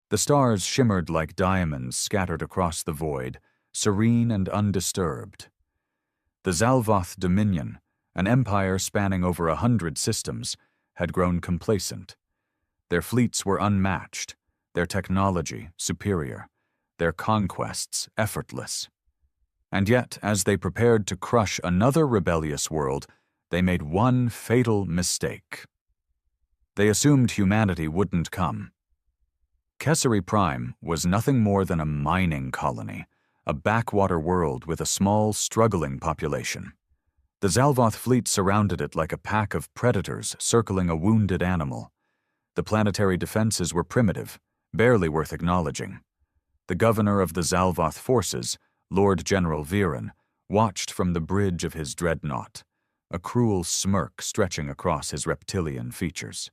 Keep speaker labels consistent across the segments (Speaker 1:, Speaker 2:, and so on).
Speaker 1: The stars shimmered like diamonds scattered across the void, serene and undisturbed. The Zalvoth Dominion, an empire spanning over 100 systems, had grown complacent. Their fleets were unmatched, their technology superior, their conquests effortless. And yet, as they prepared to crush another rebellious world, they made one fatal mistake. They assumed humanity wouldn't come. Kessery Prime was nothing more than a mining colony, a backwater world with a small, struggling population. The Zalvoth fleet surrounded it like a pack of predators circling a wounded animal. The planetary defenses were primitive, barely worth acknowledging. The governor of the Zalvoth forces, Lord General Viren, watched from the bridge of his dreadnought, a cruel smirk stretching across his reptilian features.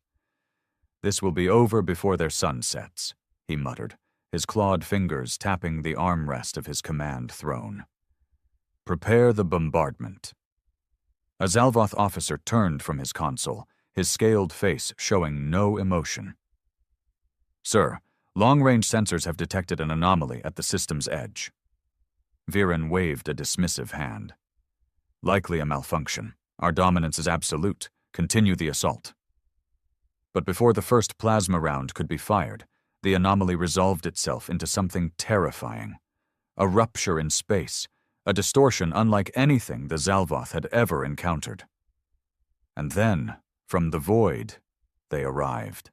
Speaker 1: "This will be over before their sun sets," he muttered, his clawed fingers tapping the armrest of his command throne. "Prepare the bombardment." A Zalvoth officer turned from his console, his scaled face showing no emotion. "Sir, long-range sensors have detected an anomaly at the system's edge." Viren waved a dismissive hand. "Likely a malfunction. Our dominance is absolute. Continue the assault." But before the first plasma round could be fired, the anomaly resolved itself into something terrifying. A rupture in space, a distortion unlike anything the Zalvoth had ever encountered. And then, from the void, they arrived.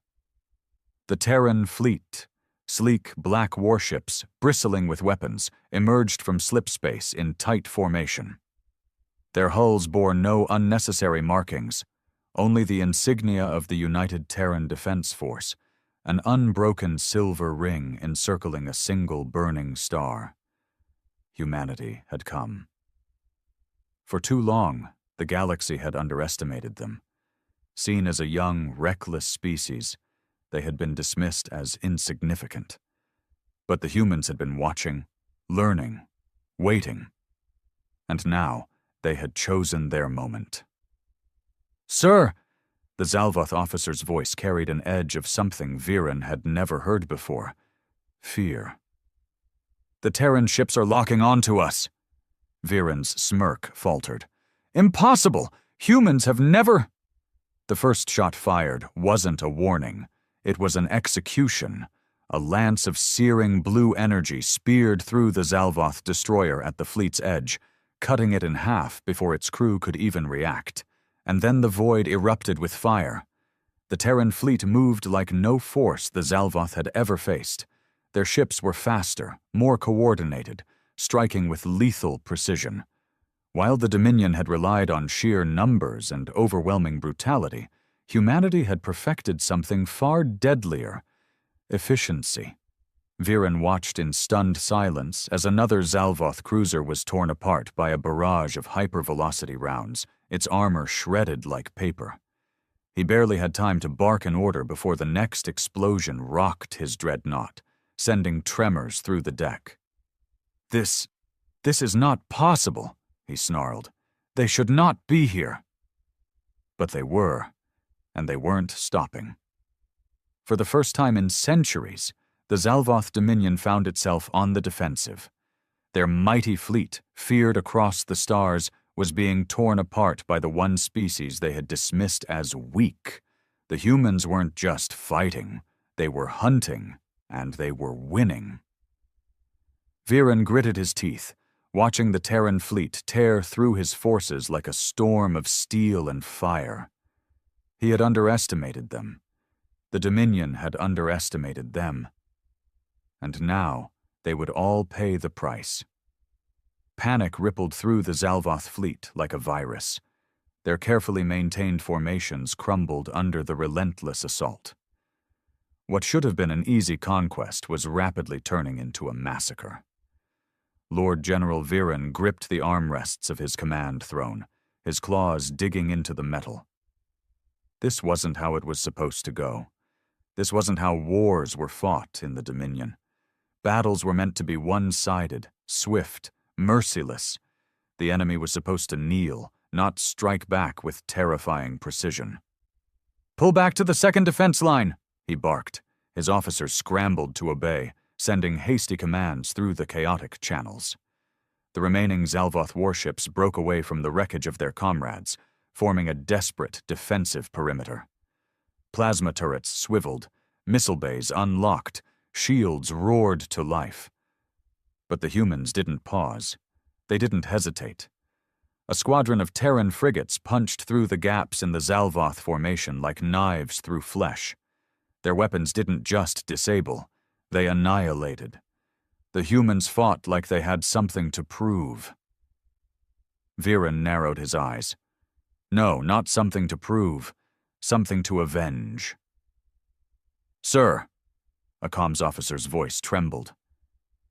Speaker 1: The Terran fleet, sleek black warships bristling with weapons, emerged from slipspace in tight formation. Their hulls bore no unnecessary markings, only the insignia of the United Terran Defense Force, an unbroken silver ring encircling a single burning star. Humanity had come. For too long, the galaxy had underestimated them. Seen as a young, reckless species, they had been dismissed as insignificant. But the humans had been watching, learning, waiting. And now, they had chosen their moment. "Sir!" The Zalvoth officer's voice carried an edge of something Viren had never heard before. Fear. "The Terran ships are locking onto us." Viren's smirk faltered. "Impossible! Humans have never—" The first shot fired wasn't a warning. It was an execution. A lance of searing blue energy speared through the Zalvoth destroyer at the fleet's edge, cutting it in half before its crew could even react. And then the void erupted with fire. The Terran fleet moved like no force the Zalvoth had ever faced. Their ships were faster, more coordinated, striking with lethal precision. While the Dominion had relied on sheer numbers and overwhelming brutality, humanity had perfected something far deadlier: efficiency. Viren watched in stunned silence as another Zalvoth cruiser was torn apart by a barrage of hypervelocity rounds, its armor shredded like paper. He barely had time to bark an order before the next explosion rocked his dreadnought, sending tremors through the deck. This is not possible," he snarled. "They should not be here." But they were, and they weren't stopping. For the first time in centuries, the Zalvoth Dominion found itself on the defensive. Their mighty fleet, feared across the stars, was being torn apart by the one species they had dismissed as weak. The humans weren't just fighting, they were hunting, and they were winning. Viren gritted his teeth, watching the Terran fleet tear through his forces like a storm of steel and fire. He had underestimated them. The Dominion had underestimated them. And now they would all pay the price. Panic rippled through the Zalvoth fleet like a virus. Their carefully maintained formations crumbled under the relentless assault. What should have been an easy conquest was rapidly turning into a massacre. Lord General Viren gripped the armrests of his command throne, his claws digging into the metal. This wasn't how it was supposed to go. This wasn't how wars were fought in the Dominion. Battles were meant to be one-sided, swift, merciless. The enemy was supposed to kneel, not strike back with terrifying precision. "Pull back to the second defense line," he barked, His officers scrambled to obey, sending hasty commands through the chaotic channels. The remaining Zalvoth warships broke away from the wreckage of their comrades, forming a desperate defensive perimeter. Plasma turrets swiveled, missile bays unlocked, shields roared to life. But the humans didn't pause. They didn't hesitate. A squadron of Terran frigates punched through the gaps in the Zalvoth formation like knives through flesh. Their weapons didn't just disable, they annihilated. The humans fought like they had something to prove. Viren narrowed his eyes. No, not something to prove, something to avenge. "Sir," a comms officer's voice trembled.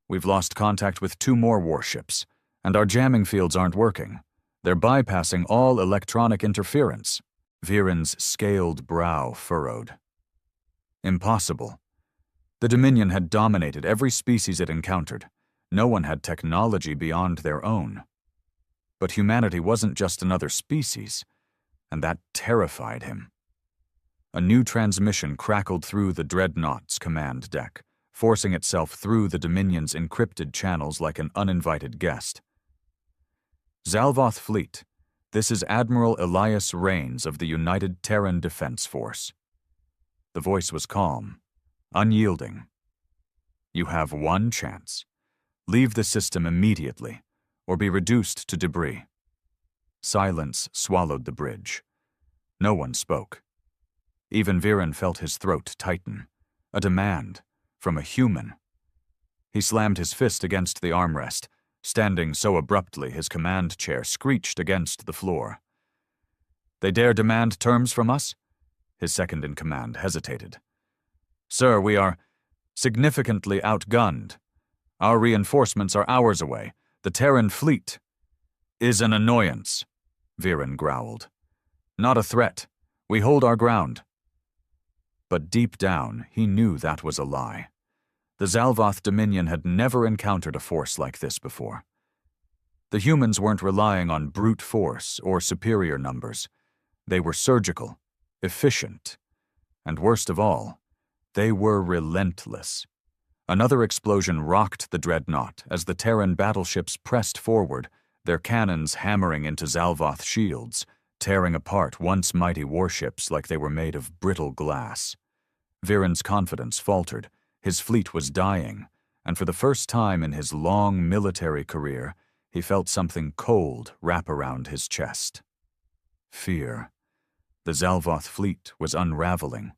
Speaker 1: "We've lost contact with 2 more warships, and our jamming fields aren't working. They're bypassing all electronic interference." Viren's scaled brow furrowed. Impossible. The Dominion had dominated every species it encountered. No one had technology beyond their own. But humanity wasn't just another species, and that terrified him. A new transmission crackled through the Dreadnought's command deck, forcing itself through the Dominion's encrypted channels like an uninvited guest. "Zalvoth Fleet, this is Admiral Elias Rains of the United Terran Defense Force." The voice was calm, unyielding. "You have one chance. Leave the system immediately, or be reduced to debris." Silence swallowed the bridge. No one spoke. Even Viren felt his throat tighten. A demand from a human. He slammed his fist against the armrest, standing so abruptly his command chair screeched against the floor. "They dare demand terms from us?" His second-in-command hesitated. "Sir, we are significantly outgunned. Our reinforcements are hours away. The Terran fleet is an annoyance," Viren growled. "Not a threat. We hold our ground." But deep down, he knew that was a lie. The Zalvoth Dominion had never encountered a force like this before. The humans weren't relying on brute force or superior numbers. They were surgical, efficient, and worst of all, they were relentless. Another explosion rocked the Dreadnought as the Terran battleships pressed forward, their cannons hammering into Zalvoth shields, tearing apart once mighty warships like they were made of brittle glass. Viren's confidence faltered. His fleet was dying, and for the first time in his long military career, he felt something cold wrap around his chest. Fear. The Zalvoth fleet was unraveling.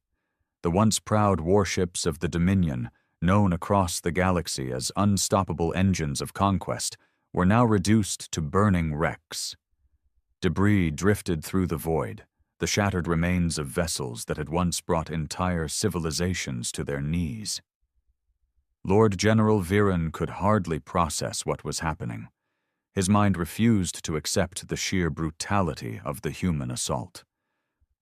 Speaker 1: The once proud warships of the Dominion, known across the galaxy as unstoppable engines of conquest, were now reduced to burning wrecks. Debris drifted through the void, the shattered remains of vessels that had once brought entire civilizations to their knees. Lord General Viren could hardly process what was happening. His mind refused to accept the sheer brutality of the human assault.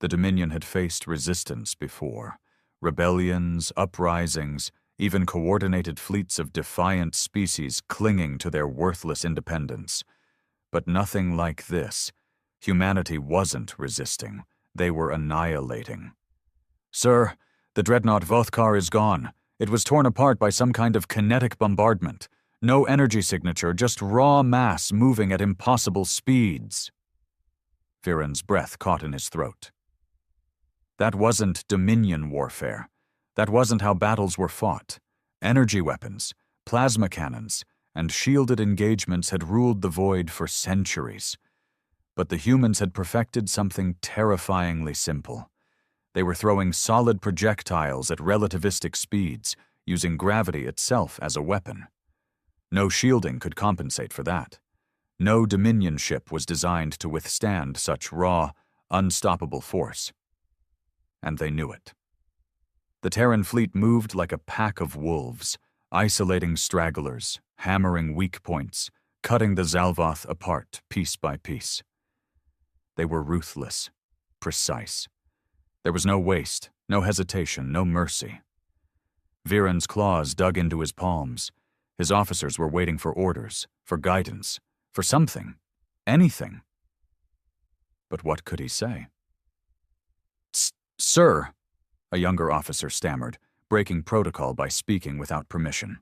Speaker 1: The Dominion had faced resistance before. Rebellions, uprisings, even coordinated fleets of defiant species clinging to their worthless independence. But nothing like this. Humanity wasn't resisting. They were annihilating. "Sir, the Dreadnought Vothkar is gone. It was torn apart by some kind of kinetic bombardment. No energy signature, just raw mass moving at impossible speeds." Viren's breath caught in his throat. That wasn't Dominion warfare. That wasn't how battles were fought. Energy weapons, plasma cannons, and shielded engagements had ruled the void for centuries. But the humans had perfected something terrifyingly simple. They were throwing solid projectiles at relativistic speeds, using gravity itself as a weapon. No shielding could compensate for that. No Dominion ship was designed to withstand such raw, unstoppable force. And they knew it. The Terran fleet moved like a pack of wolves, isolating stragglers, hammering weak points, cutting the Zalvoth apart piece by piece. They were ruthless, precise. There was no waste, no hesitation, no mercy. Viren's claws dug into his palms. His officers were waiting for orders, for guidance, for something, anything. But what could he say? "Sir," a younger officer stammered, breaking protocol by speaking without permission.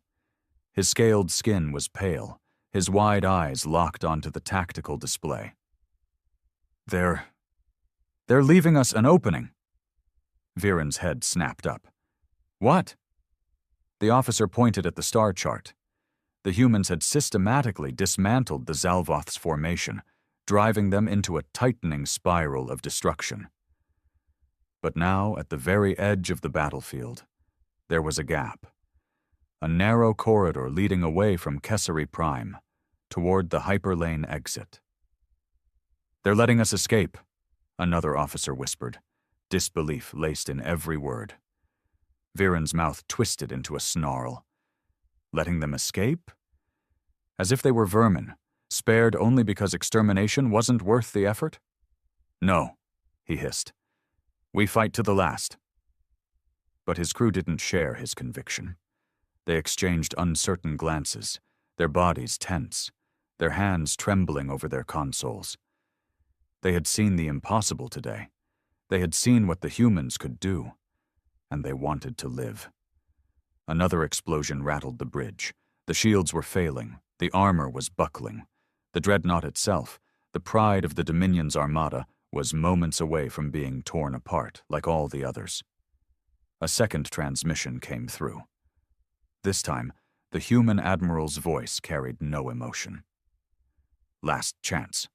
Speaker 1: His scaled skin was pale, his wide eyes locked onto the tactical display. They're leaving us an opening. Viren's head snapped up. What? The officer pointed at the star chart. The humans had systematically dismantled the Zalvoth's formation, driving them into a tightening spiral of destruction. But now, at the very edge of the battlefield, there was a gap. A narrow corridor leading away from Kessari Prime, toward the hyperlane exit. They're letting us escape, another officer whispered, disbelief laced in every word. Viren's mouth twisted into a snarl. Letting them escape? As if they were vermin, spared only because extermination wasn't worth the effort? No, he hissed. We fight to the last. But his crew didn't share his conviction. They exchanged uncertain glances, their bodies tense, their hands trembling over their consoles. They had seen the impossible today. They had seen what the humans could do, and they wanted to live. Another explosion rattled the bridge. The shields were failing, the armor was buckling. The dreadnought itself, the pride of the Dominion's armada, was moments away from being torn apart like all the others. A second transmission came through. This time, the human admiral's voice carried no emotion. Last chance.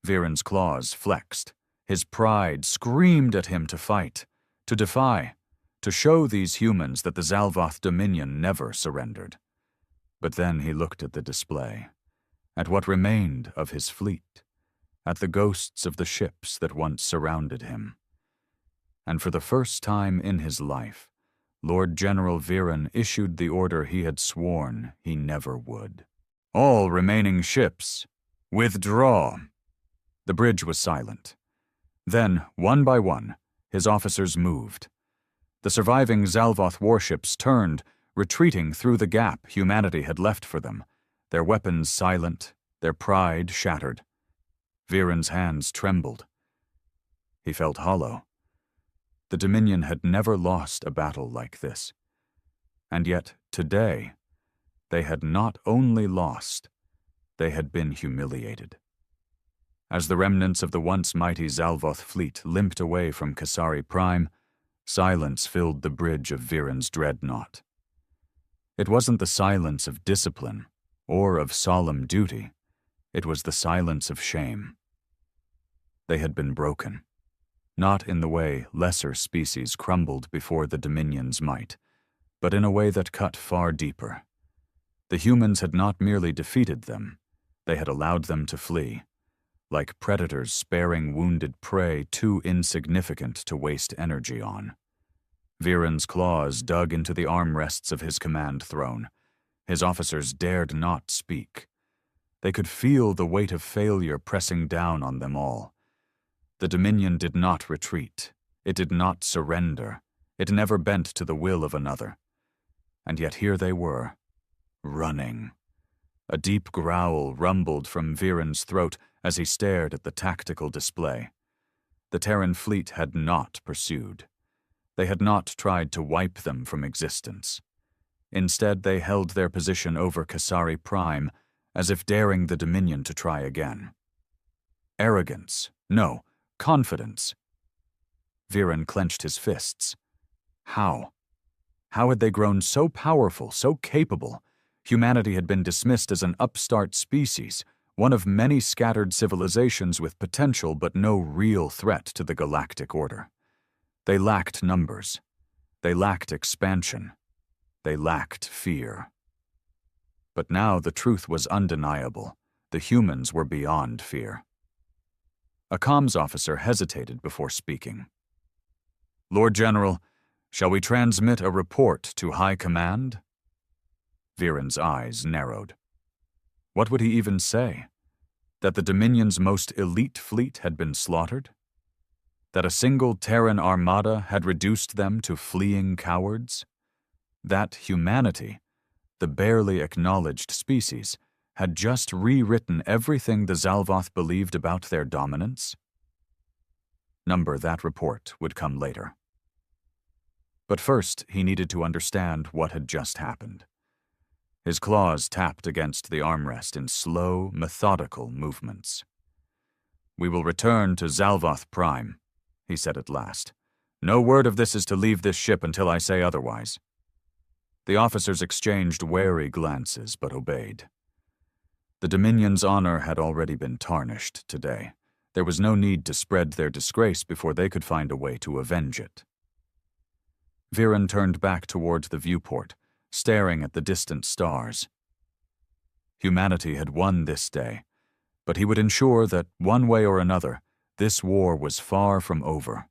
Speaker 1: Viren's claws flexed. His pride screamed at him to fight, to defy, to show these humans that the Zalvoth Dominion never surrendered. But then he looked at the display, at what remained of his fleet, at the ghosts of the ships that once surrounded him. And for the first time in his life, Lord General Viren issued the order he had sworn he never would. All remaining ships, withdraw. The bridge was silent. Then, one by one, his officers moved. The surviving Zalvoth warships turned, retreating through the gap humanity had left for them, their weapons silent, their pride shattered. Viren's hands trembled. He felt hollow. The Dominion had never lost a battle like this. And yet, today, they had not only lost, they had been humiliated. As the remnants of the once mighty Zalvoth fleet limped away from Kessari Prime, silence filled the bridge of Viren's dreadnought. It wasn't the silence of discipline or of solemn duty. It was the silence of shame. They had been broken, not in the way lesser species crumbled before the Dominion's might, but in a way that cut far deeper. The humans had not merely defeated them, they had allowed them to flee, like predators sparing wounded prey too insignificant to waste energy on. Viren's claws dug into the armrests of his command throne. His officers dared not speak. They could feel the weight of failure pressing down on them all. The Dominion did not retreat. It did not surrender. It never bent to the will of another. And yet here they were, running. A deep growl rumbled from Viren's throat as he stared at the tactical display. The Terran fleet had not pursued. They had not tried to wipe them from existence. Instead, they held their position over Kessari Prime, as if daring the Dominion to try again. Arrogance, no, confidence. Viren clenched his fists. How? How had they grown so powerful, so capable? Humanity had been dismissed as an upstart species, one of many scattered civilizations with potential but no real threat to the galactic order. They lacked numbers. They lacked expansion. They lacked fear. But now the truth was undeniable. The humans were beyond fear. A comms officer hesitated before speaking. Lord General, shall we transmit a report to High Command? Viren's eyes narrowed. What would he even say? That the Dominion's most elite fleet had been slaughtered? That a single Terran armada had reduced them to fleeing cowards? That humanity, the barely acknowledged species, had just rewritten everything the Zalvoth believed about their dominance? That report would come later. But first, he needed to understand what had just happened. His claws tapped against the armrest in slow, methodical movements. "We will return to Zalvoth Prime," he said at last. "No word of this is to leave this ship until I say otherwise." The officers exchanged wary glances, but obeyed. The Dominion's honor had already been tarnished today. There was no need to spread their disgrace before they could find a way to avenge it. Viren turned back toward the viewport, staring at the distant stars. Humanity had won this day, but he would ensure that, one way or another, this war was far from over.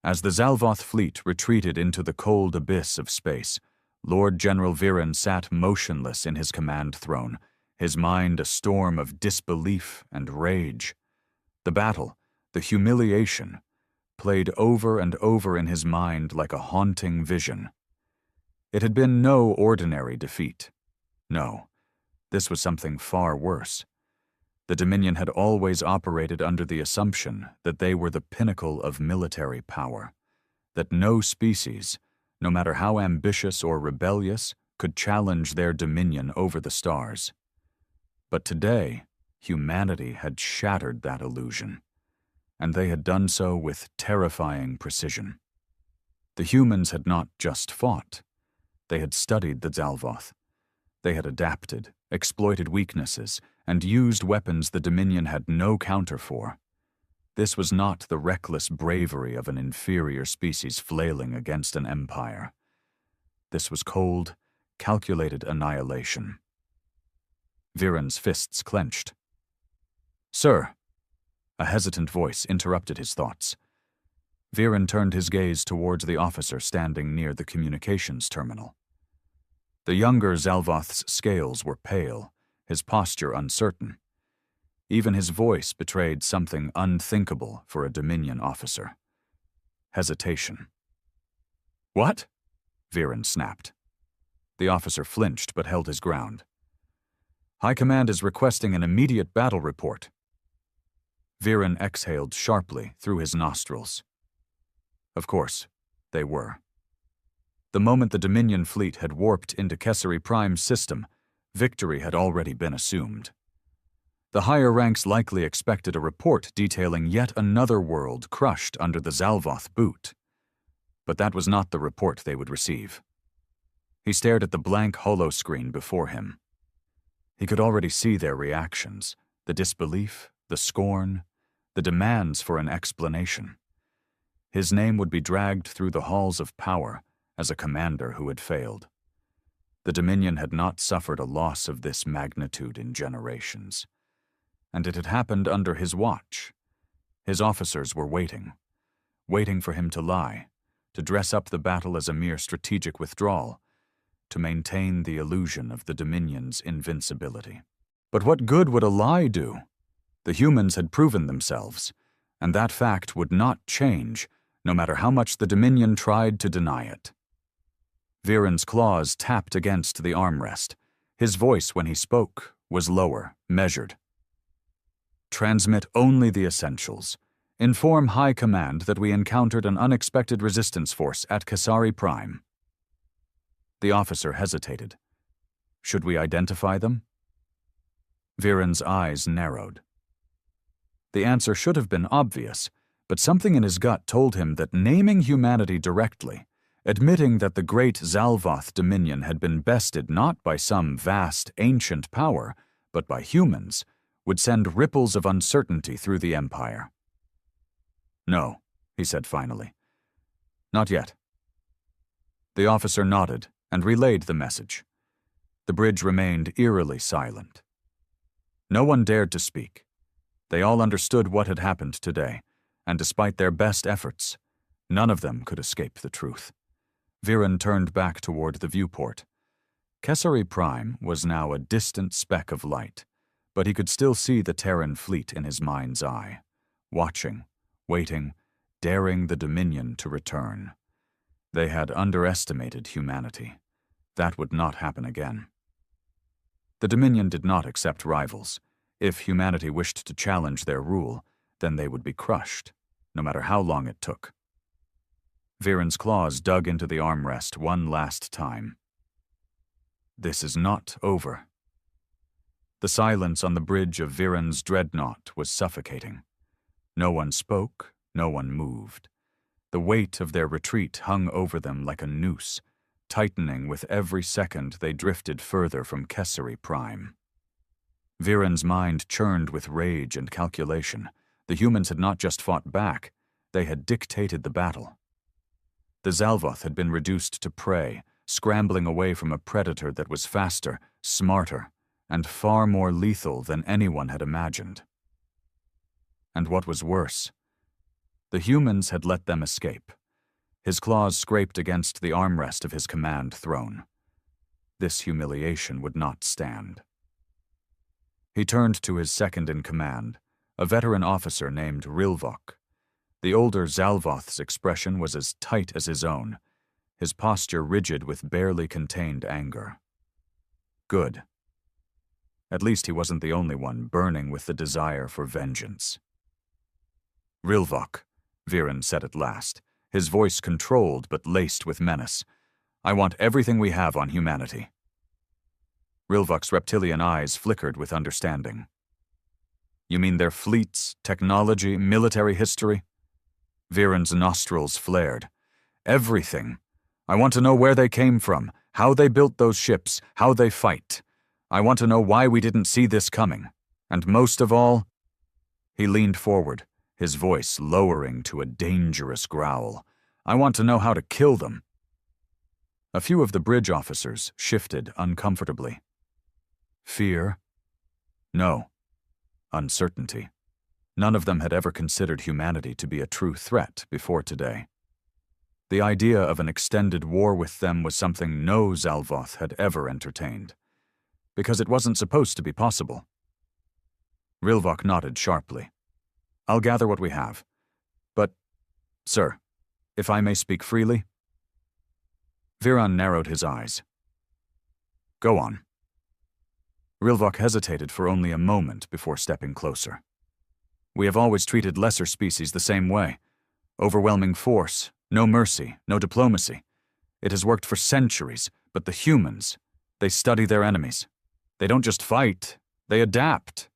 Speaker 1: As the Zalvoth fleet retreated into the cold abyss of space, Lord General Viren sat motionless in his command throne, his mind a storm of disbelief and rage. The battle, the humiliation, played over and over in his mind like a haunting vision. It had been no ordinary defeat. No, this was something far worse. The Dominion had always operated under the assumption that they were the pinnacle of military power, that no species, no matter how ambitious or rebellious, could challenge their dominion over the stars. But today, humanity had shattered that illusion, and they had done so with terrifying precision. The humans had not just fought. They had studied the Zalvoth. They had adapted, exploited weaknesses, and used weapons the Dominion had no counter for. This was not the reckless bravery of an inferior species flailing against an empire. This was cold, calculated annihilation. Viren's fists clenched. "Sir," a hesitant voice interrupted his thoughts. Viren turned his gaze towards the officer standing near the communications terminal. The younger Zalvoth's scales were pale, his posture uncertain. Even his voice betrayed something unthinkable for a Dominion officer. Hesitation. "What?" Viren snapped. The officer flinched but held his ground. "High Command is requesting an immediate battle report." Viren exhaled sharply through his nostrils. Of course, they were. The moment the Dominion fleet had warped into Kessari Prime's system, victory had already been assumed. The higher ranks likely expected a report detailing yet another world crushed under the Zalvoth boot. But that was not the report they would receive. He stared at the blank holoscreen before him. He could already see their reactions, the disbelief, the scorn, the demands for an explanation. His name would be dragged through the halls of power as a commander who had failed. The Dominion had not suffered a loss of this magnitude in generations, and it had happened under his watch. His officers were waiting for him to lie, to dress up the battle as a mere strategic withdrawal, to maintain the illusion of the Dominion's invincibility. But what good would a lie do? The humans had proven themselves, and that fact would not change, no matter how much the Dominion tried to deny it. Viren's claws tapped against the armrest. His voice, when he spoke, was lower, measured. "Transmit only the essentials. Inform High Command that we encountered an unexpected resistance force at Kessari Prime." The officer hesitated. "Should we identify them?" Viren's eyes narrowed. The answer should have been obvious, but something in his gut told him that naming humanity directly, admitting that the great Zalvoth Dominion had been bested not by some vast, ancient power, but by humans, would send ripples of uncertainty through the Empire. "No," he said finally. "Not yet." The officer nodded and relayed the message. The bridge remained eerily silent. No one dared to speak. They all understood what had happened today, and despite their best efforts, none of them could escape the truth. Viren turned back toward the viewport. Kessari Prime was now a distant speck of light, but he could still see the Terran fleet in his mind's eye, watching, waiting, daring the Dominion to return. They had underestimated humanity. That would not happen again. The Dominion did not accept rivals. If humanity wished to challenge their rule, then they would be crushed, no matter how long it took. Viren's claws dug into the armrest one last time. This is not over. The silence on the bridge of Viren's dreadnought was suffocating. No one spoke, no one moved. The weight of their retreat hung over them like a noose, tightening with every second they drifted further from Kessery Prime. Viren's mind churned with rage and calculation. The humans had not just fought back, they had dictated the battle. The Zalvoth had been reduced to prey, scrambling away from a predator that was faster, smarter, and far more lethal than anyone had imagined. And what was worse, the humans had let them escape. His claws scraped against the armrest of his command throne. This humiliation would not stand. He turned to his second-in-command, a veteran officer named Rilvok. The older Zalvoth's expression was as tight as his own, his posture rigid with barely contained anger. Good. At least he wasn't the only one burning with the desire for vengeance. Rilvok, Viren said at last, his voice controlled but laced with menace. I want everything we have on humanity. Rilvok's reptilian eyes flickered with understanding. You mean their fleets, technology, military history? Viren's nostrils flared. Everything. I want to know where they came from, how they built those ships, how they fight. I want to know why we didn't see this coming. And most of all, he leaned forward, his voice lowering to a dangerous growl. I want to know how to kill them. A few of the bridge officers shifted uncomfortably. Fear? No. Uncertainty. None of them had ever considered humanity to be a true threat before today. The idea of an extended war with them was something no Zalvoth had ever entertained, because it wasn't supposed to be possible. Rilvok nodded sharply. I'll gather what we have. But, sir, if I may speak freely? Viren narrowed his eyes. Go on. Rilvok hesitated for only a moment before stepping closer. We have always treated lesser species the same way. Overwhelming force, no mercy, no diplomacy. It has worked for centuries, but the humans, they study their enemies. They don't just fight, they adapt.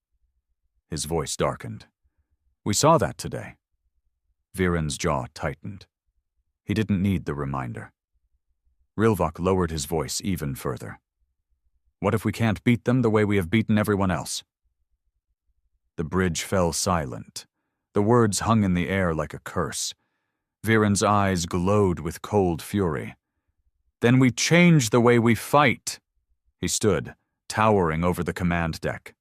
Speaker 1: His voice darkened. We saw that today. Viren's jaw tightened. He didn't need the reminder. Rilvok lowered his voice even further. What if we can't beat them the way we have beaten everyone else? The bridge fell silent. The words hung in the air like a curse. Viren's eyes glowed with cold fury. Then we change the way we fight. He stood, towering over the command deck.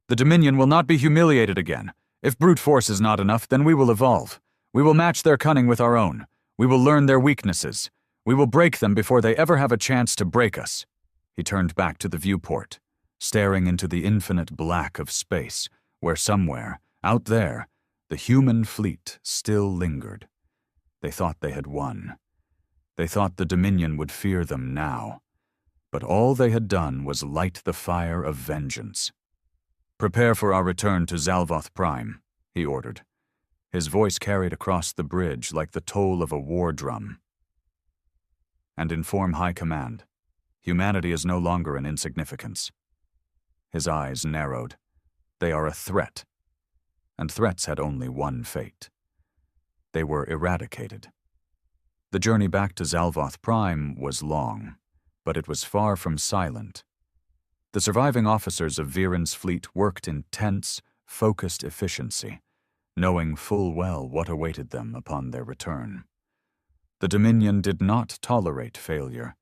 Speaker 1: The Dominion will not be humiliated again. If brute force is not enough, then we will evolve. We will match their cunning with our own. We will learn their weaknesses. We will break them before they ever have a chance to break us. He turned back to the viewport, staring into the infinite black of space, where somewhere, out there, the human fleet still lingered. They thought they had won. They thought the Dominion would fear them now. But all they had done was light the fire of vengeance. Prepare for our return to Zalvoth Prime, he ordered. His voice carried across the bridge like the toll of a war drum. And inform High Command. Humanity is no longer an insignificance. His eyes narrowed. They are a threat. And threats had only one fate. They were eradicated. The journey back to Zalvoth Prime was long, but it was far from silent. The surviving officers of Viren's fleet worked in tense, focused efficiency, knowing full well what awaited them upon their return. The Dominion did not tolerate failure,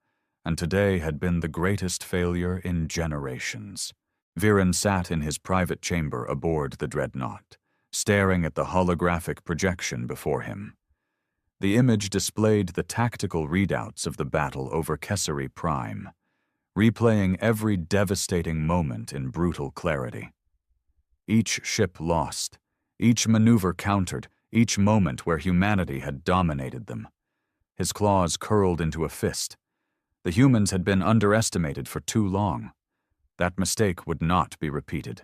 Speaker 1: and today had been the greatest failure in generations. Viren sat in his private chamber aboard the dreadnought, staring at the holographic projection before him. The image displayed the tactical readouts of the battle over Kessery Prime, replaying every devastating moment in brutal clarity. Each ship lost, each maneuver countered, each moment where humanity had dominated them. His claws curled into a fist. The humans had been underestimated for too long. That mistake would not be repeated.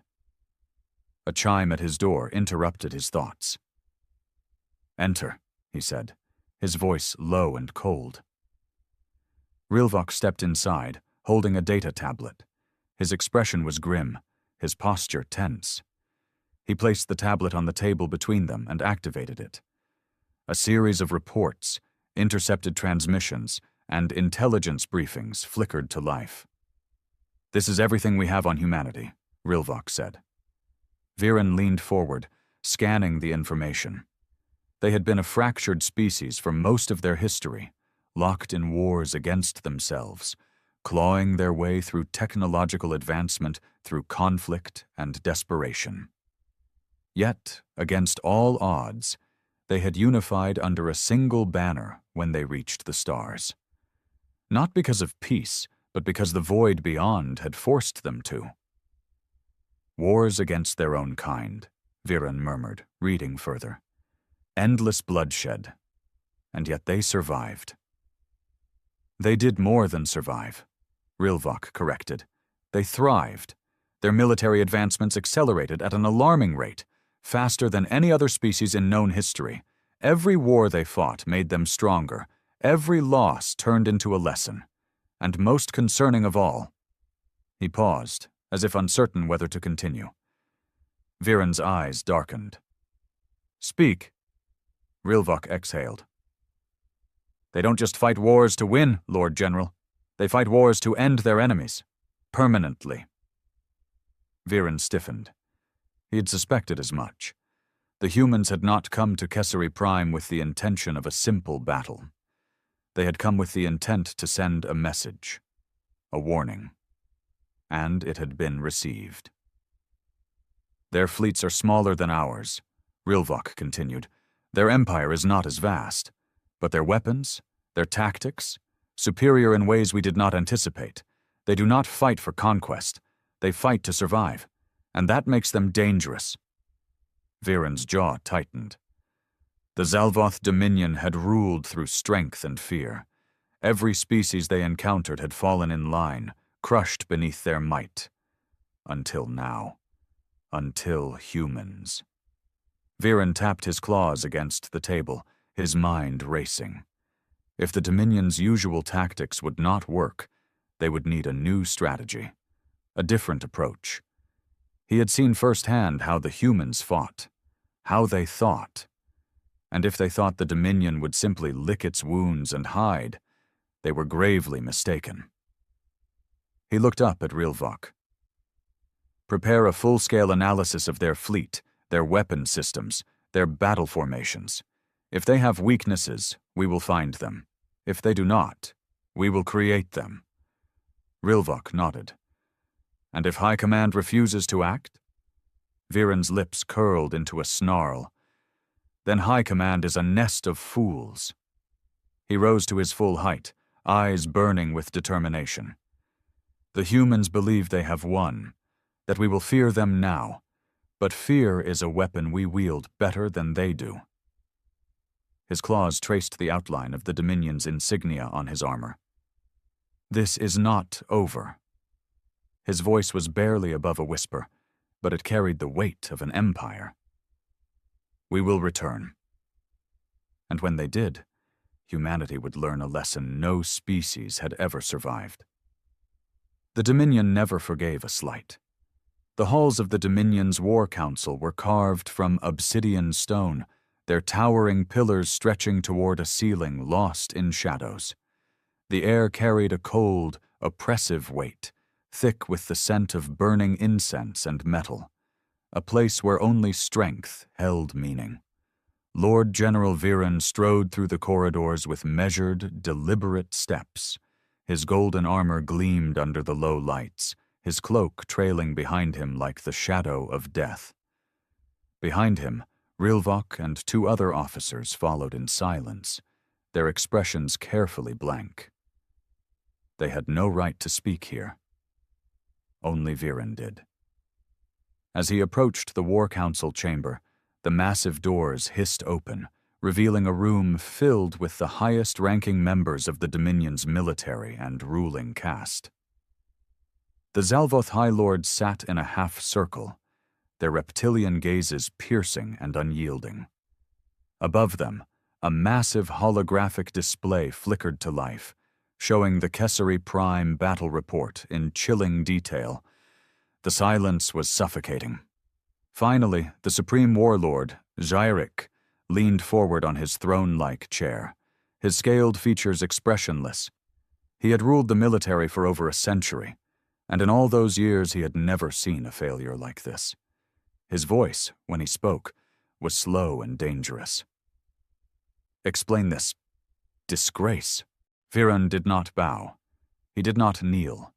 Speaker 1: A chime at his door interrupted his thoughts. Enter, he said, his voice low and cold. Rilvok stepped inside, holding a data tablet. His expression was grim, his posture tense. He placed the tablet on the table between them and activated it. A series of reports, intercepted transmissions, and intelligence briefings flickered to life. "This is everything we have on humanity," Rilvok said. Viren leaned forward, scanning the information. They had been a fractured species for most of their history, locked in wars against themselves, clawing their way through technological advancement, through conflict and desperation. Yet, against all odds, they had unified under a single banner when they reached the stars. Not because of peace, but because the void beyond had forced them to. "Wars against their own kind," Viren murmured, reading further. "Endless bloodshed. And yet they survived." "They did more than survive," Rilvok corrected. "They thrived. Their military advancements accelerated at an alarming rate, faster than any other species in known history. Every war they fought made them stronger. Every loss turned into a lesson. And most concerning of all—" He paused, as if uncertain whether to continue. Viren's eyes darkened. "Speak." Rilvok exhaled. "They don't just fight wars to win, Lord General. They fight wars to end their enemies. Permanently." Viren stiffened. He had suspected as much. The humans had not come to Kessari Prime with the intention of a simple battle. They had come with the intent to send a message, a warning. And it had been received. "Their fleets are smaller than ours," Rilvok continued. "Their empire is not as vast, but their weapons, their tactics, superior in ways we did not anticipate. They do not fight for conquest. They fight to survive, and that makes them dangerous." Viren's jaw tightened. The Zalvoth Dominion had ruled through strength and fear. Every species they encountered had fallen in line, crushed beneath their might. Until now. Until humans. Viren tapped his claws against the table, his mind racing. If the Dominion's usual tactics would not work, they would need a new strategy, a different approach. He had seen firsthand how the humans fought, how they thought. And if they thought the Dominion would simply lick its wounds and hide, they were gravely mistaken. He looked up at Rilvok. "Prepare a full-scale analysis of their fleet, their weapon systems, their battle formations. If they have weaknesses, we will find them. If they do not, we will create them." Rilvok nodded. "And if High Command refuses to act?" Viren's lips curled into a snarl. "Then High Command is a nest of fools." He rose to his full height, eyes burning with determination. "The humans believe they have won, that we will fear them now, but fear is a weapon we wield better than they do." His claws traced the outline of the Dominion's insignia on his armor. "This is not over." His voice was barely above a whisper, but it carried the weight of an empire. "We will return." And when they did, humanity would learn a lesson no species had ever survived. The Dominion never forgave a slight. The halls of the Dominion's War Council were carved from obsidian stone, their towering pillars stretching toward a ceiling lost in shadows. The air carried a cold, oppressive weight, thick with the scent of burning incense and metal, a place where only strength held meaning. Lord General Viren strode through the corridors with measured, deliberate steps. His golden armor gleamed under the low lights, his cloak trailing behind him like the shadow of death. Behind him, Rilvok and two other officers followed in silence, their expressions carefully blank. They had no right to speak here. Only Viren did. As he approached the War Council chamber, the massive doors hissed open, revealing a room filled with the highest-ranking members of the Dominion's military and ruling caste. The Zalvoth High Lords sat in a half-circle, their reptilian gazes piercing and unyielding. Above them, a massive holographic display flickered to life, showing the Kessari Prime battle report in chilling detail. The silence was suffocating. Finally, the Supreme Warlord, Gyrich, leaned forward on his throne-like chair, his scaled features expressionless. He had ruled the military for over a century, and in all those years he had never seen a failure like this. His voice, when he spoke, was slow and dangerous. "Explain this disgrace." Viren did not bow. He did not kneel.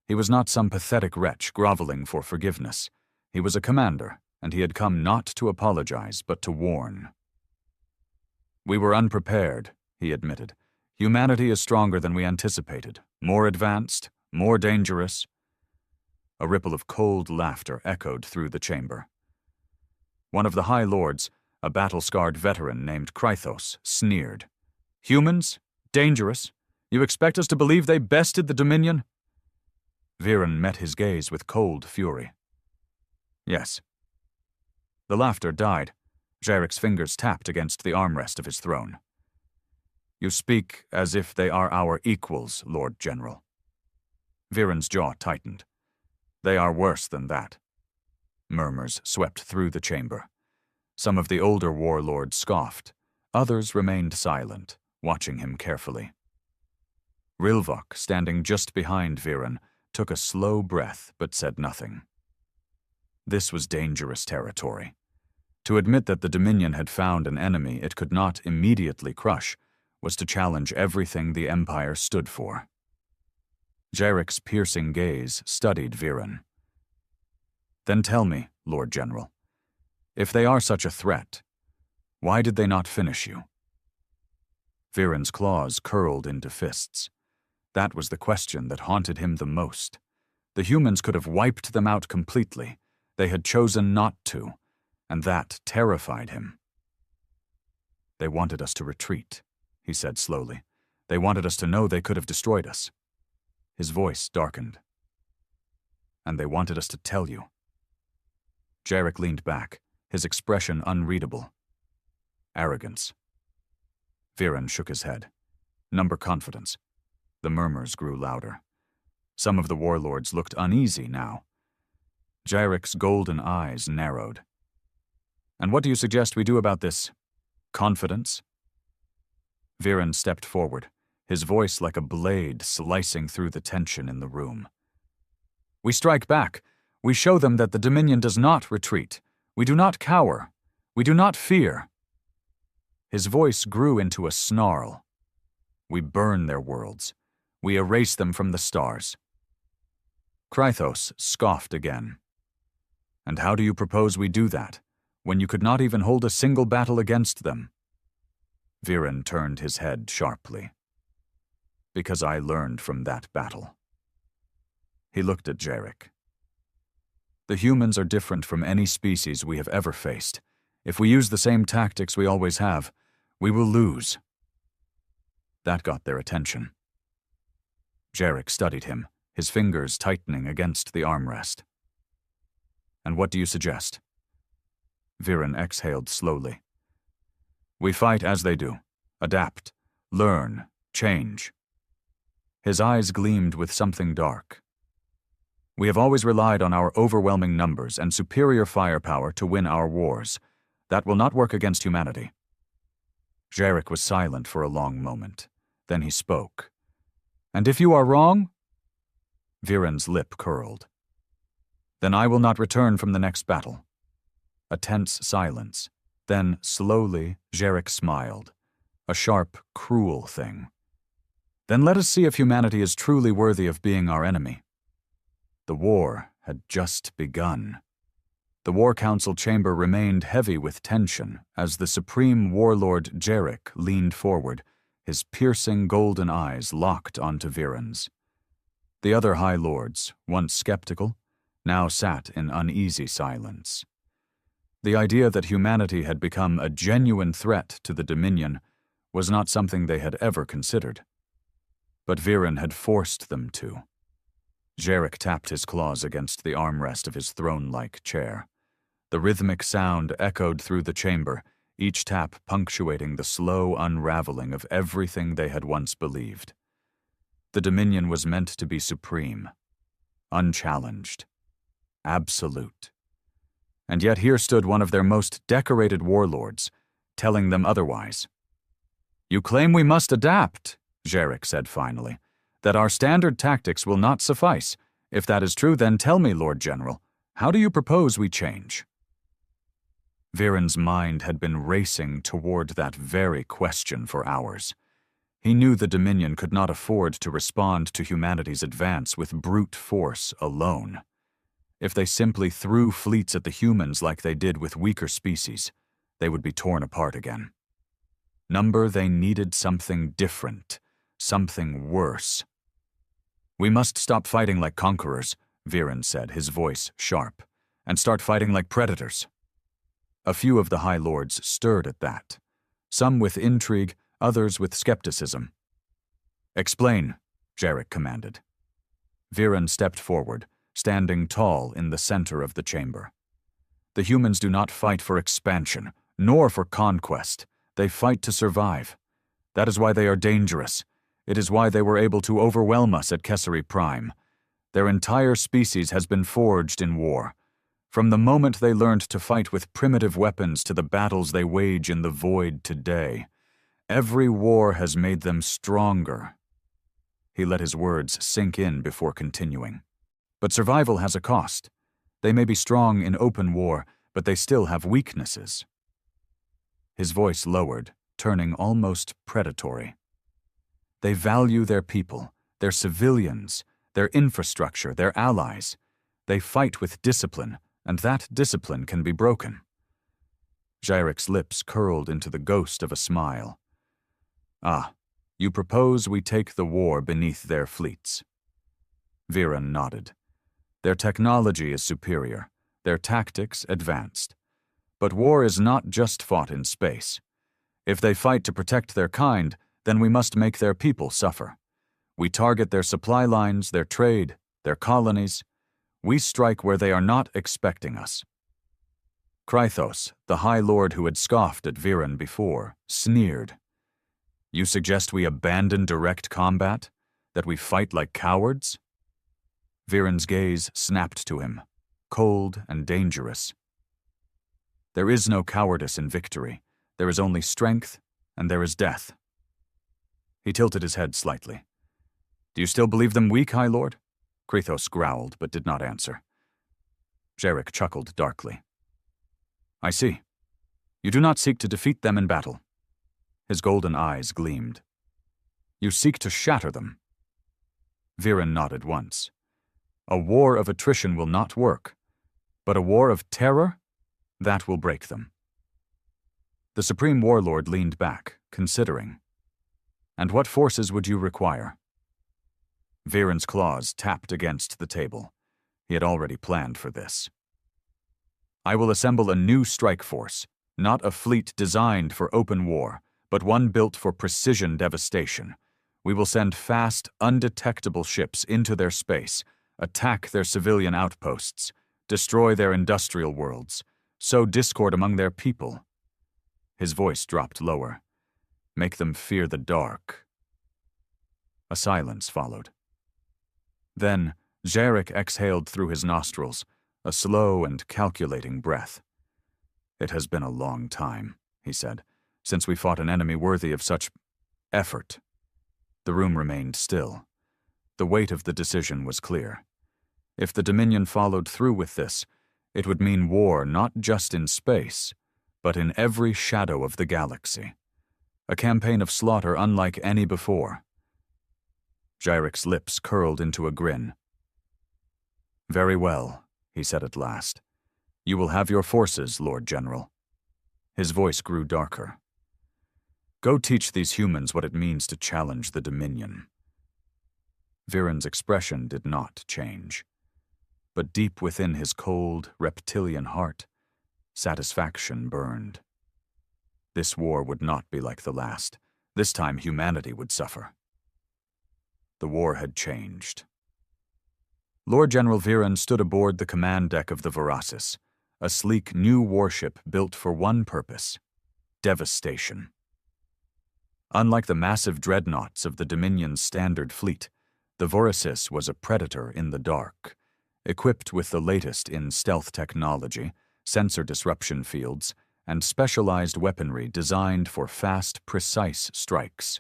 Speaker 1: He was not some pathetic wretch groveling for forgiveness. He was a commander, and he had come not to apologize, but to warn. "We were unprepared," he admitted. "Humanity is stronger than we anticipated, more advanced, more dangerous." A ripple of cold laughter echoed through the chamber. One of the High Lords, a battle-scarred veteran named Krythos, sneered. "Humans? Dangerous? You expect us to believe they bested the Dominion?" Viren met his gaze with cold fury. "Yes." The laughter died. Gyrich's fingers tapped against the armrest of his throne. "You speak as if they are our equals, Lord General." Viren's jaw tightened. "They are worse than that." Murmurs swept through the chamber. Some of the older warlords scoffed. Others remained silent, watching him carefully. Rilvok, standing just behind Viren, took a slow breath but said nothing. This was dangerous territory. To admit that the Dominion had found an enemy it could not immediately crush was to challenge everything the Empire stood for. Gyrich's piercing gaze studied Viren. "Then tell me, Lord General, if they are such a threat, why did they not finish you?" Viren's claws curled into fists. That was the question that haunted him the most. The humans could have wiped them out completely. They had chosen not to, and that terrified him. "They wanted us to retreat," he said slowly. "They wanted us to know they could have destroyed us." His voice darkened. "And they wanted us to tell you." Gyrich leaned back, his expression unreadable. "Arrogance." Viren shook his head. "Number confidence." The murmurs grew louder. Some of the warlords looked uneasy now. Gyrich's golden eyes narrowed. "And what do you suggest we do about this confidence?" Viren stepped forward, his voice like a blade slicing through the tension in the room. "We strike back. We show them that the Dominion does not retreat. We do not cower. We do not fear." His voice grew into a snarl. "We burn their worlds. We erase them from the stars." Krythos scoffed again. "And how do you propose we do that, when you could not even hold a single battle against them?" Viren turned his head sharply. "Because I learned from that battle." He looked at Gyrich. "The humans are different from any species we have ever faced. If we use the same tactics we always have, we will lose." That got their attention. Gyrich studied him, his fingers tightening against the armrest. "And what do you suggest?" Viren exhaled slowly. "We fight as they do. Adapt. Learn. Change." His eyes gleamed with something dark. "We have always relied on our overwhelming numbers and superior firepower to win our wars. That will not work against humanity." Gyrich was silent for a long moment. Then he spoke. "And if you are wrong?" Viren's lip curled. "Then I will not return from the next battle." A tense silence. Then, slowly, Gyrich smiled. A sharp, cruel thing. "Then let us see if humanity is truly worthy of being our enemy." The war had just begun. The War Council chamber remained heavy with tension as the Supreme Warlord Gyrich leaned forward, his piercing golden eyes locked onto Viren's. The other High Lords, once skeptical, now sat in uneasy silence. The idea that humanity had become a genuine threat to the Dominion was not something they had ever considered. But Viren had forced them to. Gyrich tapped his claws against the armrest of his throne-like chair. The rhythmic sound echoed through the chamber, each tap punctuating the slow unraveling of everything they had once believed. The Dominion was meant to be supreme, unchallenged, absolute. And yet here stood one of their most decorated warlords, telling them otherwise. "You claim we must adapt," Jarek said finally, "that our standard tactics will not suffice. If that is true, then tell me, Lord General, how do you propose we change?" Viren's mind had been racing toward that very question for hours. He knew the Dominion could not afford to respond to humanity's advance with brute force alone. If they simply threw fleets at the humans like they did with weaker species, they would be torn apart again. They needed something different, something worse. "We must stop fighting like conquerors," Viren said, his voice sharp, "and start fighting like predators." A few of the High Lords stirred at that, some with intrigue, others with skepticism. "Explain," Jarek commanded. Viren stepped forward, standing tall in the center of the chamber. "The humans do not fight for expansion, nor for conquest. They fight to survive. That is why they are dangerous. It is why they were able to overwhelm us at Kessari Prime. Their entire species has been forged in war. From the moment they learned to fight with primitive weapons to the battles they wage in the void today, every war has made them stronger." He let his words sink in before continuing. "But survival has a cost. They may be strong in open war, but they still have weaknesses." His voice lowered, turning almost predatory. "They value their people, their civilians, their infrastructure, their allies. They fight with discipline, and that discipline can be broken." Jarek's lips curled into the ghost of a smile. "Ah, you propose we take the war beneath their fleets." Viren nodded. "Their technology is superior, their tactics advanced. But war is not just fought in space. If they fight to protect their kind, then we must make their people suffer. We target their supply lines, their trade, their colonies. We strike where they are not expecting us." Krythos, the High Lord who had scoffed at Viren before, sneered. "You suggest we abandon direct combat? That we fight like cowards?" Viren's gaze snapped to him, cold and dangerous. "There is no cowardice in victory. There is only strength, and there is death." He tilted his head slightly. "Do you still believe them weak, High Lord?" Krythos growled, but did not answer. Jarek chuckled darkly. "I see. You do not seek to defeat them in battle." His golden eyes gleamed. "You seek to shatter them." Viren nodded once. "A war of attrition will not work, but a war of terror? That will break them." The Supreme Warlord leaned back, considering. "And what forces would you require?" Viren's claws tapped against the table. He had already planned for this. "I will assemble a new strike force, not a fleet designed for open war, but one built for precision devastation. We will send fast, undetectable ships into their space, attack their civilian outposts, destroy their industrial worlds, sow discord among their people." His voice dropped lower. "Make them fear the dark." A silence followed. Then Jarek exhaled through his nostrils, a slow and calculating breath. "It has been a long time," he said, "since we fought an enemy worthy of such effort." The room remained still. The weight of the decision was clear. If the Dominion followed through with this, it would mean war not just in space, but in every shadow of the galaxy. A campaign of slaughter unlike any before. Jarek's lips curled into a grin. "Very well," he said at last. "You will have your forces, Lord General." His voice grew darker. "Go teach these humans what it means to challenge the Dominion." Viren's expression did not change. But deep within his cold, reptilian heart, satisfaction burned. This war would not be like the last. This time humanity would suffer. The war had changed. Lord General Viren stood aboard the command deck of the Veracis, a sleek new warship built for one purpose: devastation. Unlike the massive dreadnoughts of the Dominion's standard fleet, the Voracis was a predator in the dark, equipped with the latest in stealth technology, sensor disruption fields, and specialized weaponry designed for fast, precise strikes.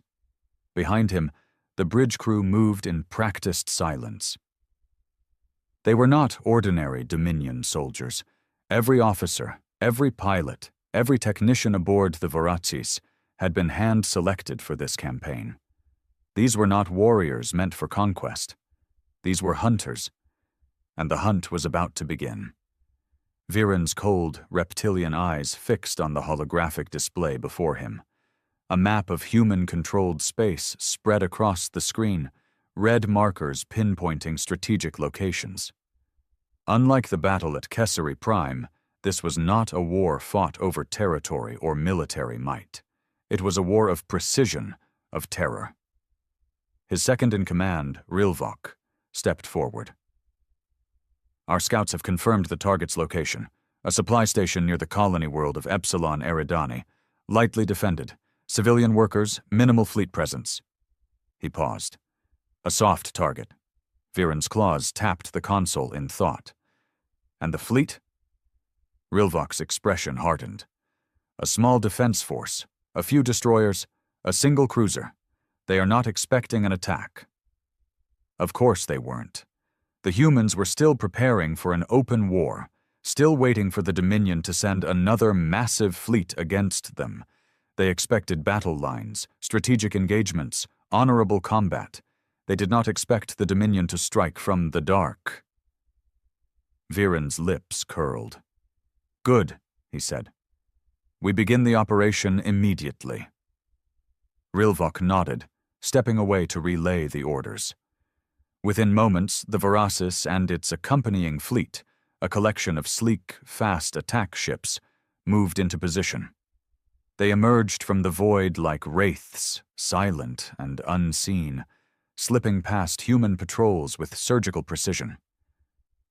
Speaker 1: Behind him, the bridge crew moved in practiced silence. They were not ordinary Dominion soldiers. Every officer, every pilot, every technician aboard the Voracis had been hand-selected for this campaign. These were not warriors meant for conquest. These were hunters, and the hunt was about to begin. Viren's cold, reptilian eyes fixed on the holographic display before him. A map of human-controlled space spread across the screen, red markers pinpointing strategic locations. Unlike the battle at Kessari Prime, this was not a war fought over territory or military might. It was a war of precision, of terror. His second-in-command, Rilvok, stepped forward. Our scouts have confirmed the target's location, a supply station near the colony world of Epsilon Eridani, lightly defended, civilian workers, minimal fleet presence. He paused. A soft target. Viren's claws tapped the console in thought. And the fleet? Rilvok's expression hardened. A small defense force, a few destroyers, a single cruiser. They are not expecting an attack. Of course they weren't. The humans were still preparing for an open war, still waiting for the Dominion to send another massive fleet against them. They expected battle lines, strategic engagements, honorable combat. They did not expect the Dominion to strike from the dark. Viren's lips curled. Good, he said. We begin the operation immediately. Rilvok nodded, stepping away to relay the orders. Within moments, the Voracis and its accompanying fleet, a collection of sleek, fast attack ships, moved into position. They emerged from the void like wraiths, silent and unseen, slipping past human patrols with surgical precision.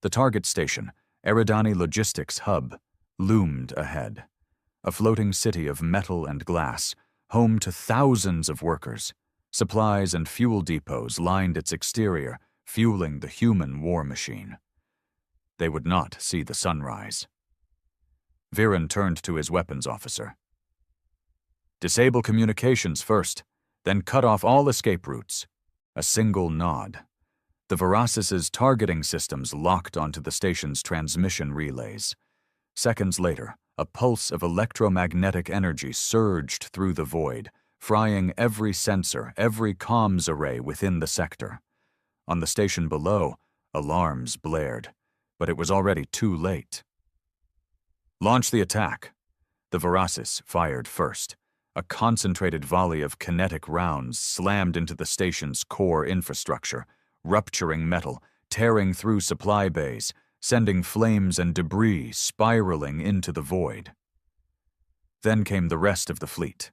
Speaker 1: The target station, Eridani Logistics Hub, loomed ahead. A floating city of metal and glass, home to thousands of workers. Supplies and fuel depots lined its exterior, fueling the human war machine. They would not see the sunrise. Viren turned to his weapons officer. Disable communications first, then cut off all escape routes. A single nod. The Voracis' targeting systems locked onto the station's transmission relays. Seconds later, a pulse of electromagnetic energy surged through the void, frying every sensor, every comms array within the sector. On the station below, alarms blared, but it was already too late. Launch the attack. The Voracis fired first. A concentrated volley of kinetic rounds slammed into the station's core infrastructure, rupturing metal, tearing through supply bays, sending flames and debris spiraling into the void. Then came the rest of the fleet.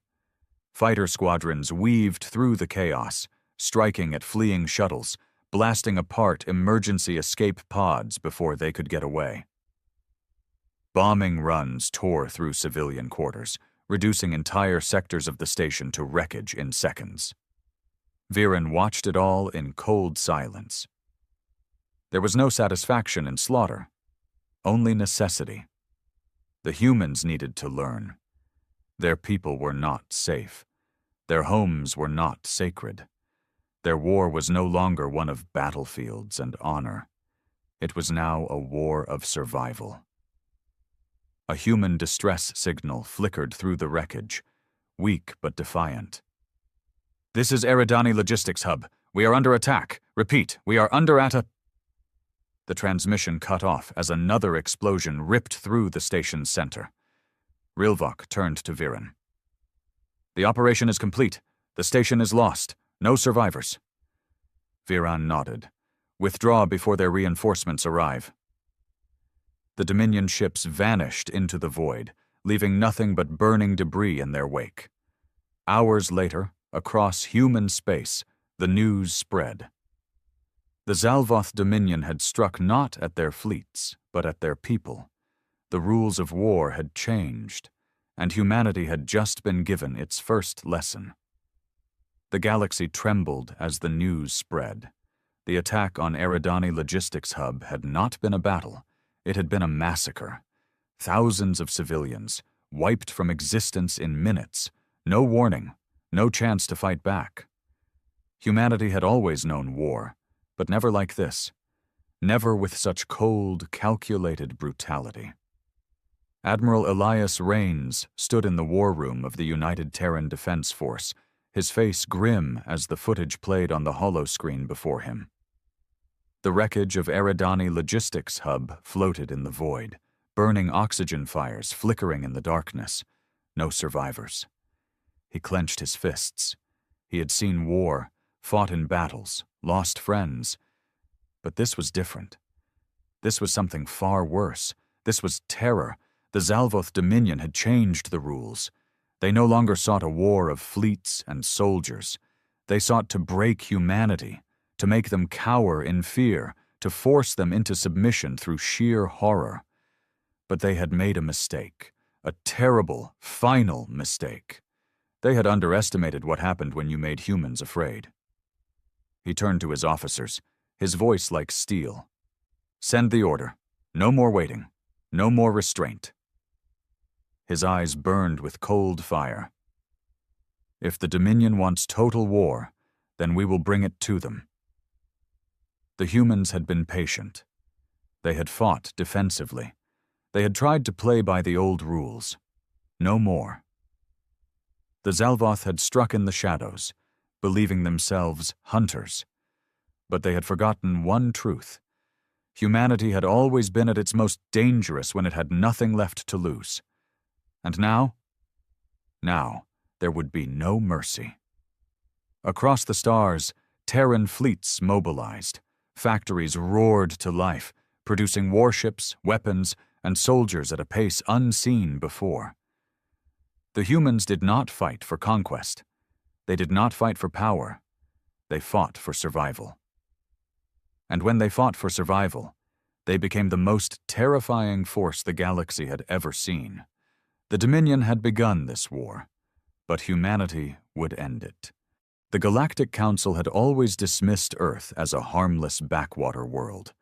Speaker 1: Fighter squadrons weaved through the chaos, striking at fleeing shuttles, blasting apart emergency escape pods before they could get away. Bombing runs tore through civilian quarters, reducing entire sectors of the station to wreckage in seconds. Viren watched it all in cold silence. There was no satisfaction in slaughter, only necessity. The humans needed to learn. Their people were not safe. Their homes were not sacred. Their war was no longer one of battlefields and honor. It was now a war of survival. A human distress signal flickered through the wreckage, weak but defiant. This is Eridani Logistics Hub. We are under attack. Repeat, we are under attack. The transmission cut off as another explosion ripped through the station's center. Rilvok turned to Viren. The operation is complete. The station is lost. No survivors. Viren nodded. Withdraw before their reinforcements arrive. The Dominion ships vanished into the void, leaving nothing but burning debris in their wake. Hours later, across human space, the news spread. The Zalvoth Dominion had struck not at their fleets, but at their people. The rules of war had changed, and humanity had just been given its first lesson. The galaxy trembled as the news spread. The attack on Eridani Logistics Hub had not been a battle, it had been a massacre. Thousands of civilians, wiped from existence in minutes, no warning, no chance to fight back. Humanity had always known war, but never like this. Never with such cold, calculated brutality. Admiral Elias Rains stood in the war room of the United Terran Defense Force, his face grim as the footage played on the holoscreen before him. The wreckage of Eridani Logistics Hub floated in the void, burning oxygen fires flickering in the darkness. No survivors. He clenched his fists. He had seen war, fought in battles, lost friends. But this was different. This was something far worse. This was terror. The Zalvoth Dominion had changed the rules. They no longer sought a war of fleets and soldiers. They sought to break humanity, to make them cower in fear, to force them into submission through sheer horror. But they had made a mistake, a terrible, final mistake. They had underestimated what happened when you made humans afraid. He turned to his officers, his voice like steel. "Send the order. No more waiting. No more restraint." His eyes burned with cold fire. "If the Dominion wants total war, then we will bring it to them." The humans had been patient. They had fought defensively. They had tried to play by the old rules. No more. The Zalvoth had struck in the shadows, believing themselves hunters. But they had forgotten one truth. Humanity had always been at its most dangerous when it had nothing left to lose. And now? Now, there would be no mercy. Across the stars, Terran fleets mobilized. Factories roared to life, producing warships, weapons, and soldiers at a pace unseen before. The humans did not fight for conquest. They did not fight for power. They fought for survival. And when they fought for survival, they became the most terrifying force the galaxy had ever seen. The Dominion had begun this war, but humanity would end it. The Galactic Council had always dismissed Earth as a harmless backwater world,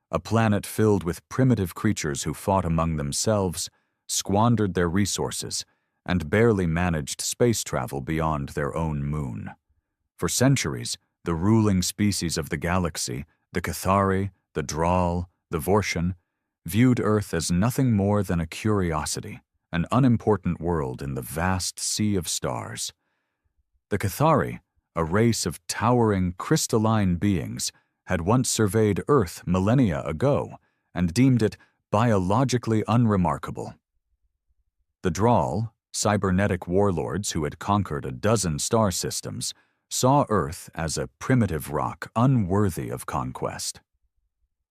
Speaker 1: a planet filled with primitive creatures who fought among themselves, squandered their resources, and barely managed space travel beyond their own moon. For centuries, the ruling species of the galaxy, the Cathari, the Draal, the Vortian, viewed Earth as nothing more than a curiosity, an unimportant world in the vast sea of stars. The Cathari, a race of towering, crystalline beings, had once surveyed Earth millennia ago and deemed it biologically unremarkable. The Draal, cybernetic warlords who had conquered a dozen star systems, saw Earth as a primitive rock unworthy of conquest.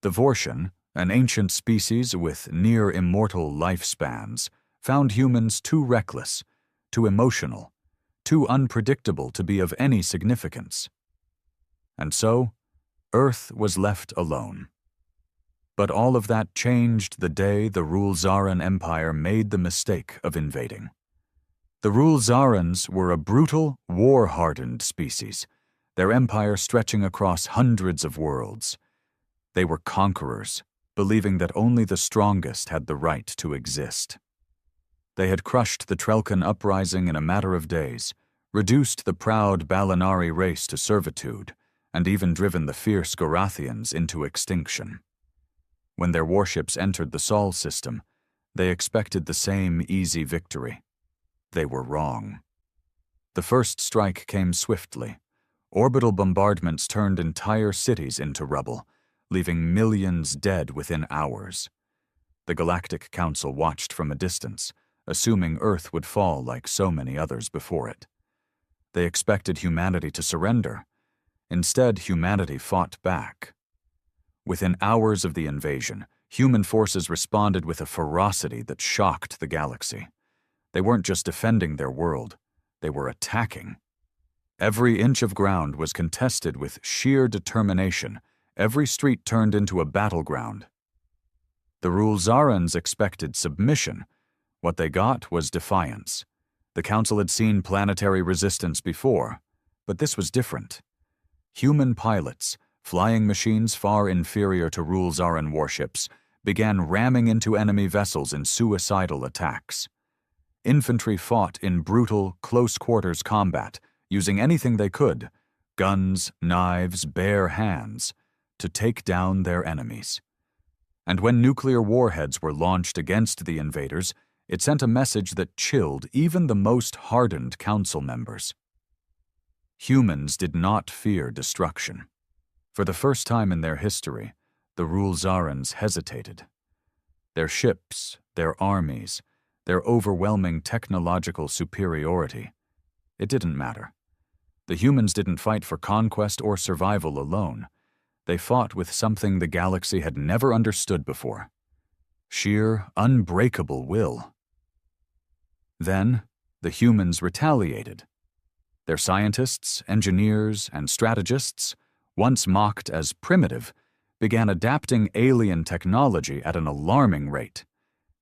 Speaker 1: The Vortian, an ancient species with near-immortal lifespans, found humans too reckless, too emotional, too unpredictable to be of any significance. And so, Earth was left alone. But all of that changed the day the Rulzaran Empire made the mistake of invading. The Rulzarans were a brutal, war-hardened species, their empire stretching across hundreds of worlds. They were conquerors, believing that only the strongest had the right to exist. They had crushed the Trelkan uprising in a matter of days, reduced the proud Balinari race to servitude, and even driven the fierce Gorathians into extinction. When their warships entered the Sol system, they expected the same easy victory. They were wrong. The first strike came swiftly. Orbital bombardments turned entire cities into rubble, leaving millions dead within hours. The Galactic Council watched from a distance, assuming Earth would fall like so many others before it. They expected humanity to surrender. Instead, humanity fought back. Within hours of the invasion, human forces responded with a ferocity that shocked the galaxy. They weren't just defending their world, they were attacking. Every inch of ground was contested with sheer determination. Every street turned into a battleground. The Rulzarans expected submission, What they got was defiance. The Council had seen planetary resistance before, but this was different. Human pilots, flying machines far inferior to Rule-Zaran warships, began ramming into enemy vessels in suicidal attacks. Infantry fought in brutal, close-quarters combat, using anything they could, guns, knives, bare hands, to take down their enemies. And when nuclear warheads were launched against the invaders, it sent a message that chilled even the most hardened council members. Humans did not fear destruction. For the first time in their history, the Rule-Zarans hesitated. Their ships, their armies, their overwhelming technological superiority, it didn't matter. The humans didn't fight for conquest or survival alone. They fought with something the galaxy had never understood before: sheer, unbreakable will. Then, the humans retaliated. Their scientists, engineers, and strategists, once mocked as primitive, began adapting alien technology at an alarming rate.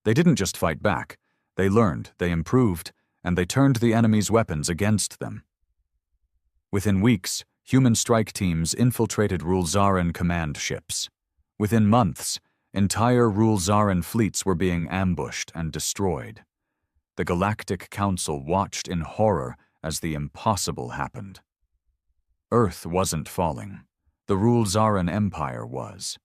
Speaker 1: They didn't just fight back. They learned, they improved, and they turned the enemy's weapons against them. Within weeks, human strike teams infiltrated Rule-Zaran command ships. Within months, entire Rule-Zaran fleets were being ambushed and destroyed. The Galactic Council watched in horror as the impossible happened. Earth wasn't falling. The Rule-Zaran Empire was.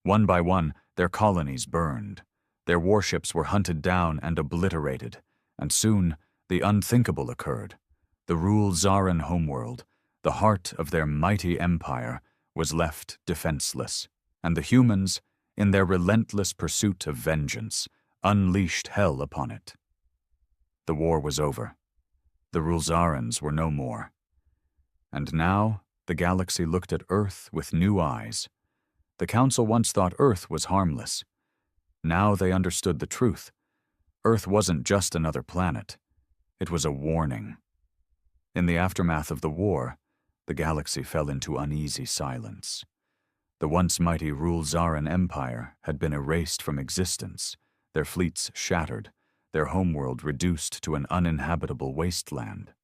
Speaker 1: One by one, their colonies burned. Their warships were hunted down and obliterated, and soon the unthinkable occurred. The Rule-Zaran homeworld, the heart of their mighty empire, was left defenseless, and the humans, in their relentless pursuit of vengeance, unleashed hell upon it. The war was over. The Rule-Zarans were no more. And now the galaxy looked at Earth with new eyes. The Council once thought Earth was harmless. Now they understood the truth. Earth wasn't just another planet. It was a warning. In the aftermath of the war, the galaxy fell into uneasy silence. The once mighty Rule-Zaran Empire had been erased from existence, their fleets shattered, their homeworld reduced to an uninhabitable wasteland.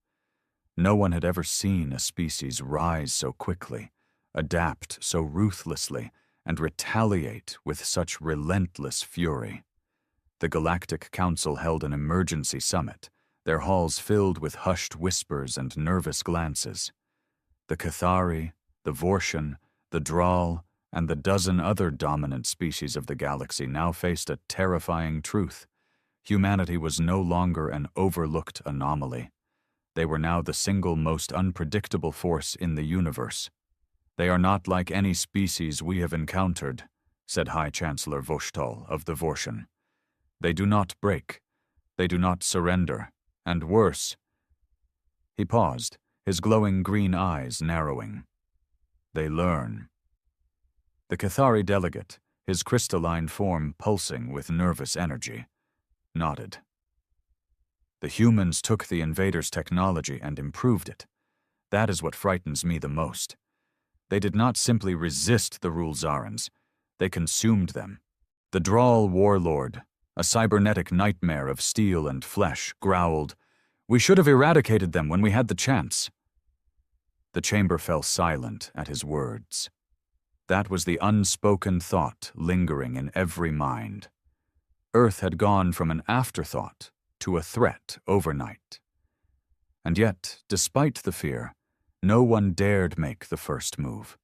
Speaker 1: No one had ever seen a species rise so quickly, adapt so ruthlessly, and retaliate with such relentless fury. The Galactic Council held an emergency summit, their halls filled with hushed whispers and nervous glances. The Cathari, the Vortian, the Draal, and the dozen other dominant species of the galaxy now faced a terrifying truth. Humanity was no longer an overlooked anomaly. They were now the single most unpredictable force in the universe. "They are not like any species we have encountered," said High Chancellor Voshtal of the Vortian. "They do not break. They do not surrender. And worse—" He paused, his glowing green eyes narrowing. "They learn." The Cathari delegate, his crystalline form pulsing with nervous energy, nodded. "The humans took the invaders' technology and improved it. That is what frightens me the most. They did not simply resist the Rule-Zarans. They consumed them. The Draal warlord, a cybernetic nightmare of steel and flesh, growled, "We should have eradicated them when we had the chance." The chamber fell silent at his words. That was the unspoken thought lingering in every mind. Earth had gone from an afterthought to a threat overnight. And yet, despite the fear, no one dared make the first move.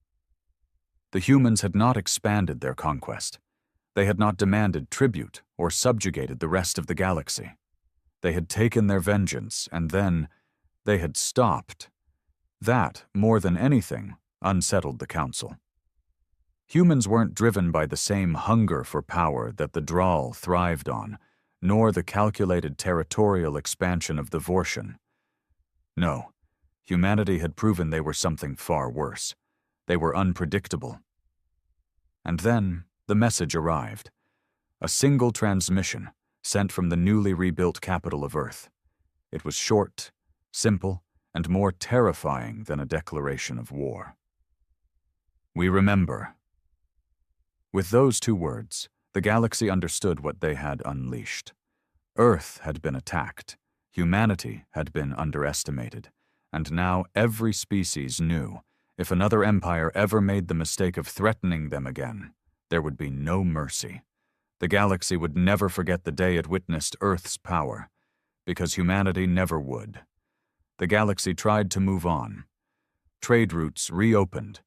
Speaker 1: The humans had not expanded their conquest. They had not demanded tribute or subjugated the rest of the galaxy. They had taken their vengeance, and then they had stopped. That, more than anything, unsettled the Council. Humans weren't driven by the same hunger for power that the Draal thrived on, nor the calculated territorial expansion of the Vortian. No, humanity had proven they were something far worse. They were unpredictable. And then the message arrived. A single transmission sent from the newly rebuilt capital of Earth. It was short, simple, and more terrifying than a declaration of war. "We remember." With those two words, the galaxy understood what they had unleashed. Earth had been attacked, humanity had been underestimated, and now every species knew if another empire ever made the mistake of threatening them again, there would be no mercy. The galaxy would never forget the day it witnessed Earth's power, because humanity never would. The galaxy tried to move on. Trade routes reopened,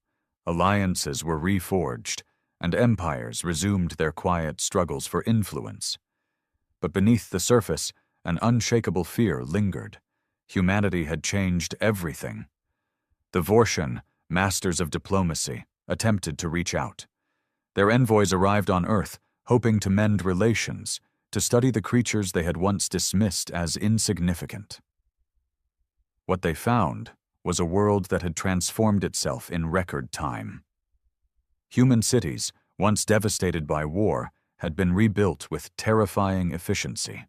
Speaker 1: alliances were reforged, and empires resumed their quiet struggles for influence. But beneath the surface, an unshakable fear lingered. Humanity had changed everything. The Vortian, masters of diplomacy, attempted to reach out. Their envoys arrived on Earth, hoping to mend relations, to study the creatures they had once dismissed as insignificant. What they found was a world that had transformed itself in record time. Human cities, once devastated by war, had been rebuilt with terrifying efficiency.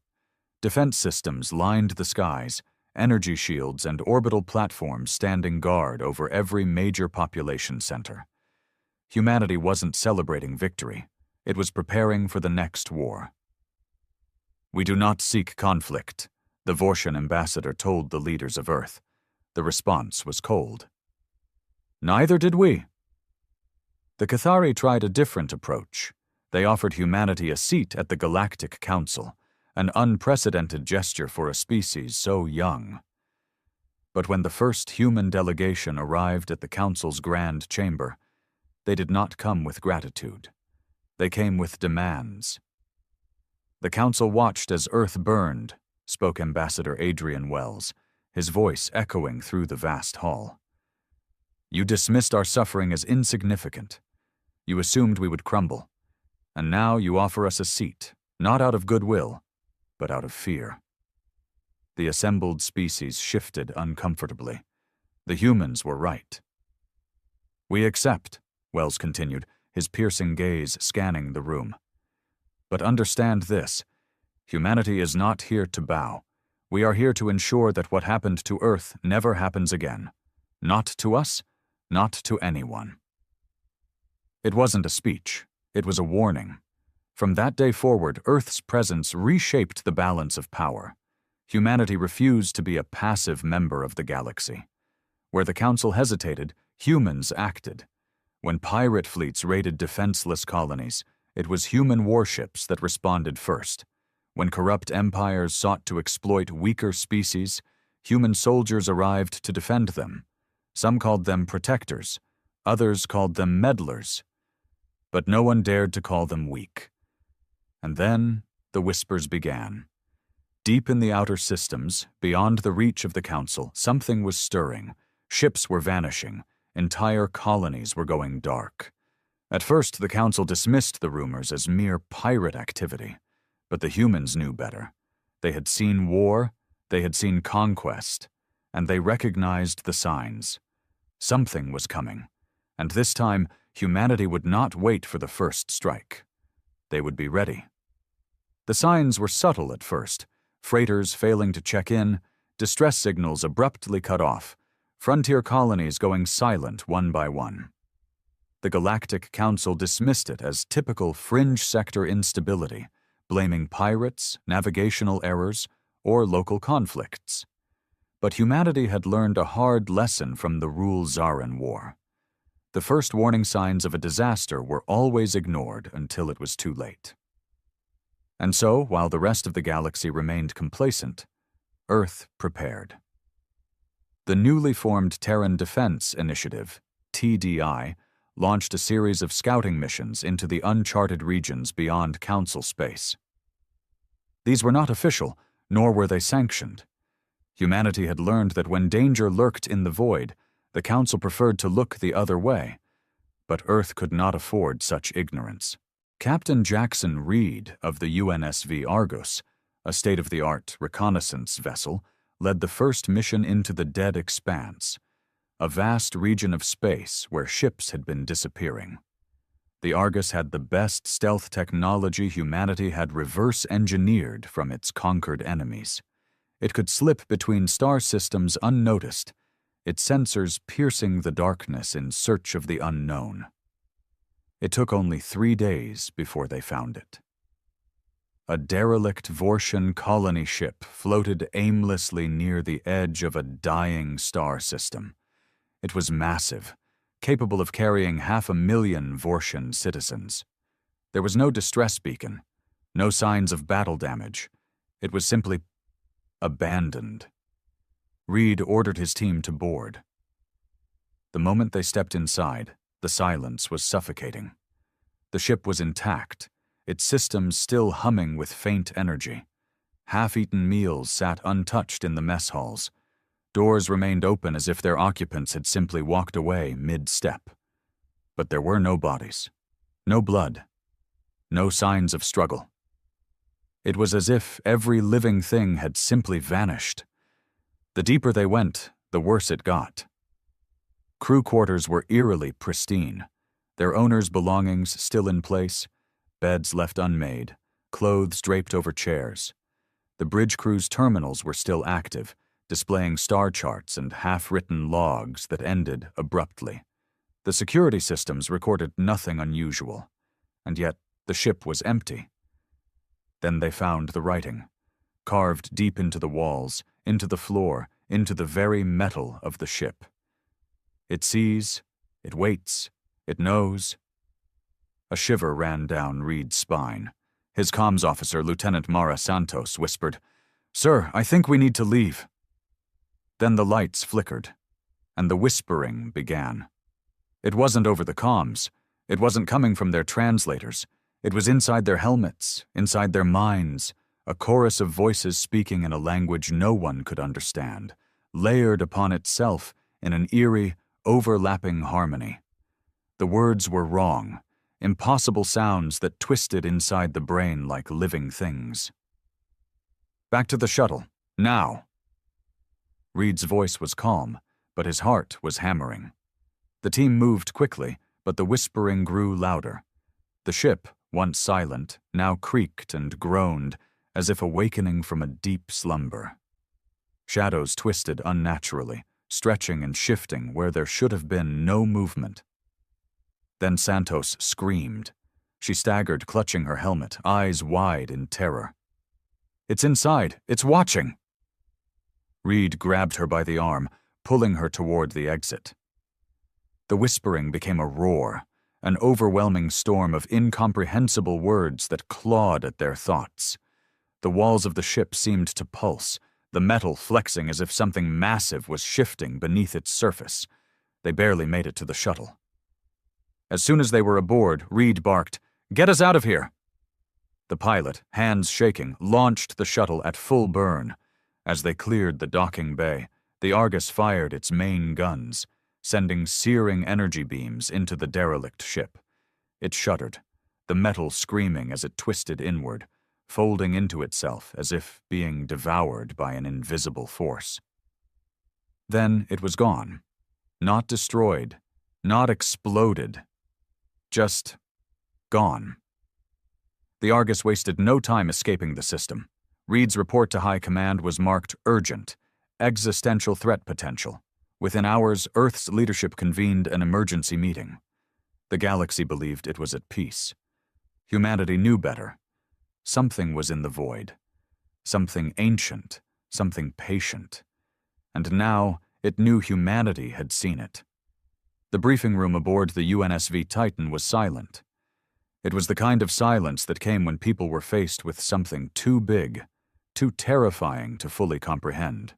Speaker 1: Defense systems lined the skies, energy shields and orbital platforms standing guard over every major population center. Humanity wasn't celebrating victory. It was preparing for the next war. "We do not seek conflict," the Vortian ambassador told the leaders of Earth. The response was cold. "Neither did we." The Cathari tried a different approach. They offered humanity a seat at the Galactic Council, an unprecedented gesture for a species so young. But when the first human delegation arrived at the Council's grand chamber, they did not come with gratitude. They came with demands. "The Council watched as Earth burned," spoke Ambassador Adrian Wells, his voice echoing through the vast hall. "You dismissed our suffering as insignificant. You assumed we would crumble. And now you offer us a seat, not out of goodwill, but out of fear." The assembled species shifted uncomfortably. The humans were right. "We accept," Wells continued, his piercing gaze scanning the room. "But understand this. Humanity is not here to bow. We are here to ensure that what happened to Earth never happens again. Not to us, not to anyone." It wasn't a speech. It was a warning. From that day forward, Earth's presence reshaped the balance of power. Humanity refused to be a passive member of the galaxy. Where the Council hesitated, humans acted. When pirate fleets raided defenseless colonies, it was human warships that responded first. When corrupt empires sought to exploit weaker species, human soldiers arrived to defend them. Some called them protectors, others called them meddlers. But no one dared to call them weak. And then the whispers began. Deep in the outer systems, beyond the reach of the Council, something was stirring. Ships were vanishing. Entire colonies were going dark. At first, the Council dismissed the rumors as mere pirate activity. But the humans knew better. They had seen war, they had seen conquest, and they recognized the signs. Something was coming, and this time, humanity would not wait for the first strike. They would be ready. The signs were subtle at first, freighters failing to check in, distress signals abruptly cut off, frontier colonies going silent one by one. The Galactic Council dismissed it as typical fringe sector instability, blaming pirates, navigational errors, or local conflicts. But humanity had learned a hard lesson from the Rule-Zarin War. The first warning signs of a disaster were always ignored until it was too late. And so, while the rest of the galaxy remained complacent, Earth prepared. The newly formed Terran Defense Initiative, TDI, launched a series of scouting missions into the uncharted regions beyond Council space. These were not official, nor were they sanctioned. Humanity had learned that when danger lurked in the void, the Council preferred to look the other way. But Earth could not afford such ignorance. Captain Jackson Reed of the UNSV Argus, a state-of-the-art reconnaissance vessel, led the first mission into the dead expanse, a vast region of space where ships had been disappearing. The Argus had the best stealth technology humanity had reverse-engineered from its conquered enemies. It could slip between star systems unnoticed, its sensors piercing the darkness in search of the unknown. It took only 3 days before they found it. A derelict Vortian colony ship floated aimlessly near the edge of a dying star system. It was massive, capable of carrying 500,000 Vortian citizens. There was no distress beacon, no signs of battle damage. It was simply abandoned. Reed ordered his team to board. The moment they stepped inside, the silence was suffocating. The ship was intact, its systems still humming with faint energy. Half-eaten meals sat untouched in the mess halls. Doors remained open as if their occupants had simply walked away mid-step. But there were no bodies, no blood, no signs of struggle. It was as if every living thing had simply vanished. The deeper they went, the worse it got. Crew quarters were eerily pristine, their owners' belongings still in place, beds left unmade, clothes draped over chairs. The bridge crew's terminals were still active, displaying star charts and half-written logs that ended abruptly. The security systems recorded nothing unusual, and yet the ship was empty. Then they found the writing, carved deep into the walls, into the floor, into the very metal of the ship. It sees, it waits, it knows. A shiver ran down Reed's spine. His comms officer, Lieutenant Mara Santos, whispered, "Sir, I think we need to leave." Then the lights flickered, and the whispering began. It wasn't over the comms. It wasn't coming from their translators. It was inside their helmets, inside their minds, a chorus of voices speaking in a language no one could understand, layered upon itself in an eerie, overlapping harmony. The words were wrong, impossible sounds that twisted inside the brain like living things. "Back to the shuttle, now." Reed's voice was calm, but his heart was hammering. The team moved quickly, but the whispering grew louder. The ship, once silent, now creaked and groaned, as if awakening from a deep slumber. Shadows twisted unnaturally, stretching and shifting where there should have been no movement. Then Santos screamed. She staggered, clutching her helmet, eyes wide in terror. "It's inside! It's watching!" Reed grabbed her by the arm, pulling her toward the exit. The whispering became a roar, an overwhelming storm of incomprehensible words that clawed at their thoughts. The walls of the ship seemed to pulse, the metal flexing as if something massive was shifting beneath its surface. They barely made it to the shuttle. As soon as they were aboard, Reed barked, "Get us out of here!" The pilot, hands shaking, launched the shuttle at full burn. As they cleared the docking bay, the Argus fired its main guns, sending searing energy beams into the derelict ship. It shuddered, the metal screaming as it twisted inward, folding into itself as if being devoured by an invisible force. Then it was gone. Not destroyed, not exploded. Just gone. The Argus wasted no time escaping the system. Reed's report to High Command was marked urgent, existential threat potential. Within hours, Earth's leadership convened an emergency meeting. The galaxy believed it was at peace. Humanity knew better. Something was in the void. Something ancient, something patient. And now it knew humanity had seen it. The briefing room aboard the UNSV Titan was silent. It was the kind of silence that came when people were faced with something too big, too terrifying to fully comprehend.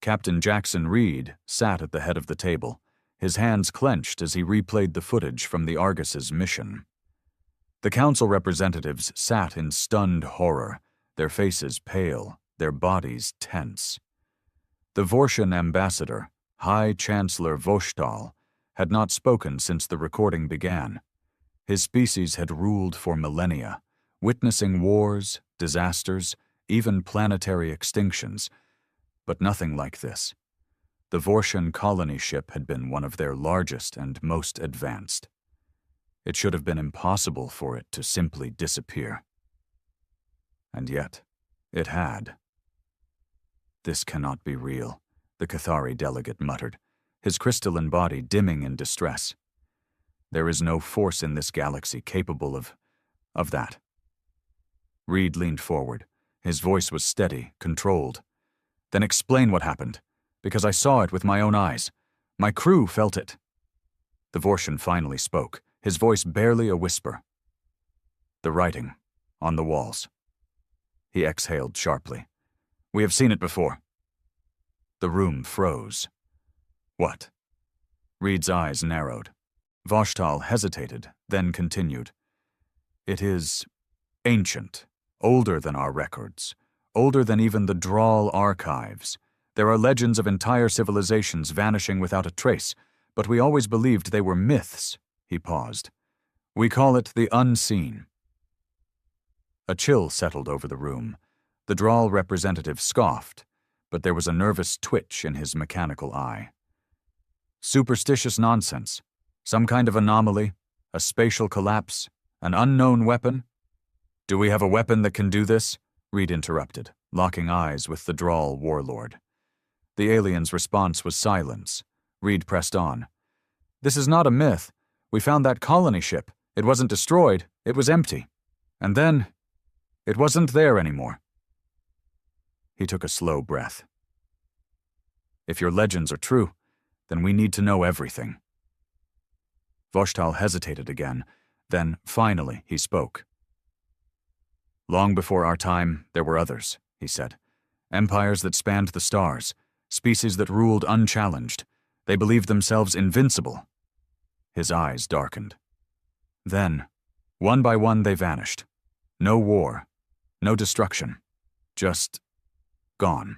Speaker 1: Captain Jackson Reed sat at the head of the table, his hands clenched as he replayed the footage from the Argus's mission. The council representatives sat in stunned horror, their faces pale, their bodies tense. The Vortian ambassador, High Chancellor Voshtal, had not spoken since the recording began. His species had ruled for millennia, witnessing wars, disasters, even planetary extinctions, but nothing like this. The Vortian colony ship had been one of their largest and most advanced. It should have been impossible for it to simply disappear. And yet, it had. "This cannot be real," the Cathari delegate muttered, his crystalline body dimming in distress. "There is no force in this galaxy capable of that." Reed leaned forward. His voice was steady, controlled. Then explain what happened, because I saw it with my own eyes. My crew felt it. The Vortian finally spoke, his voice barely a whisper. The writing, on the walls. He exhaled sharply. We have seen it before. The room froze. What? Reed's eyes narrowed. Voshtal hesitated, then continued. It is ancient, older than our records, older than even the Drawl archives. There are legends of entire civilizations vanishing without a trace, but we always believed they were myths. He paused. We call it the unseen. A chill settled over the room. The Drawl representative scoffed, but there was a nervous twitch in his mechanical eye. Superstitious nonsense. Some kind of anomaly, a spatial collapse, an unknown weapon? Do we have a weapon that can do this? Reed interrupted, locking eyes with the Drawl warlord. The alien's response was silence. Reed pressed on. This is not a myth. We found that colony ship. It wasn't destroyed. It was empty. And then, it wasn't there anymore. He took a slow breath. If your legends are true, then we need to know everything. Voshtal hesitated again. Then, finally, he spoke. Long before our time, there were others, he said. Empires that spanned the stars, species that ruled unchallenged. They believed themselves invincible. His eyes darkened. Then, one by one they vanished. No war, no destruction, just gone.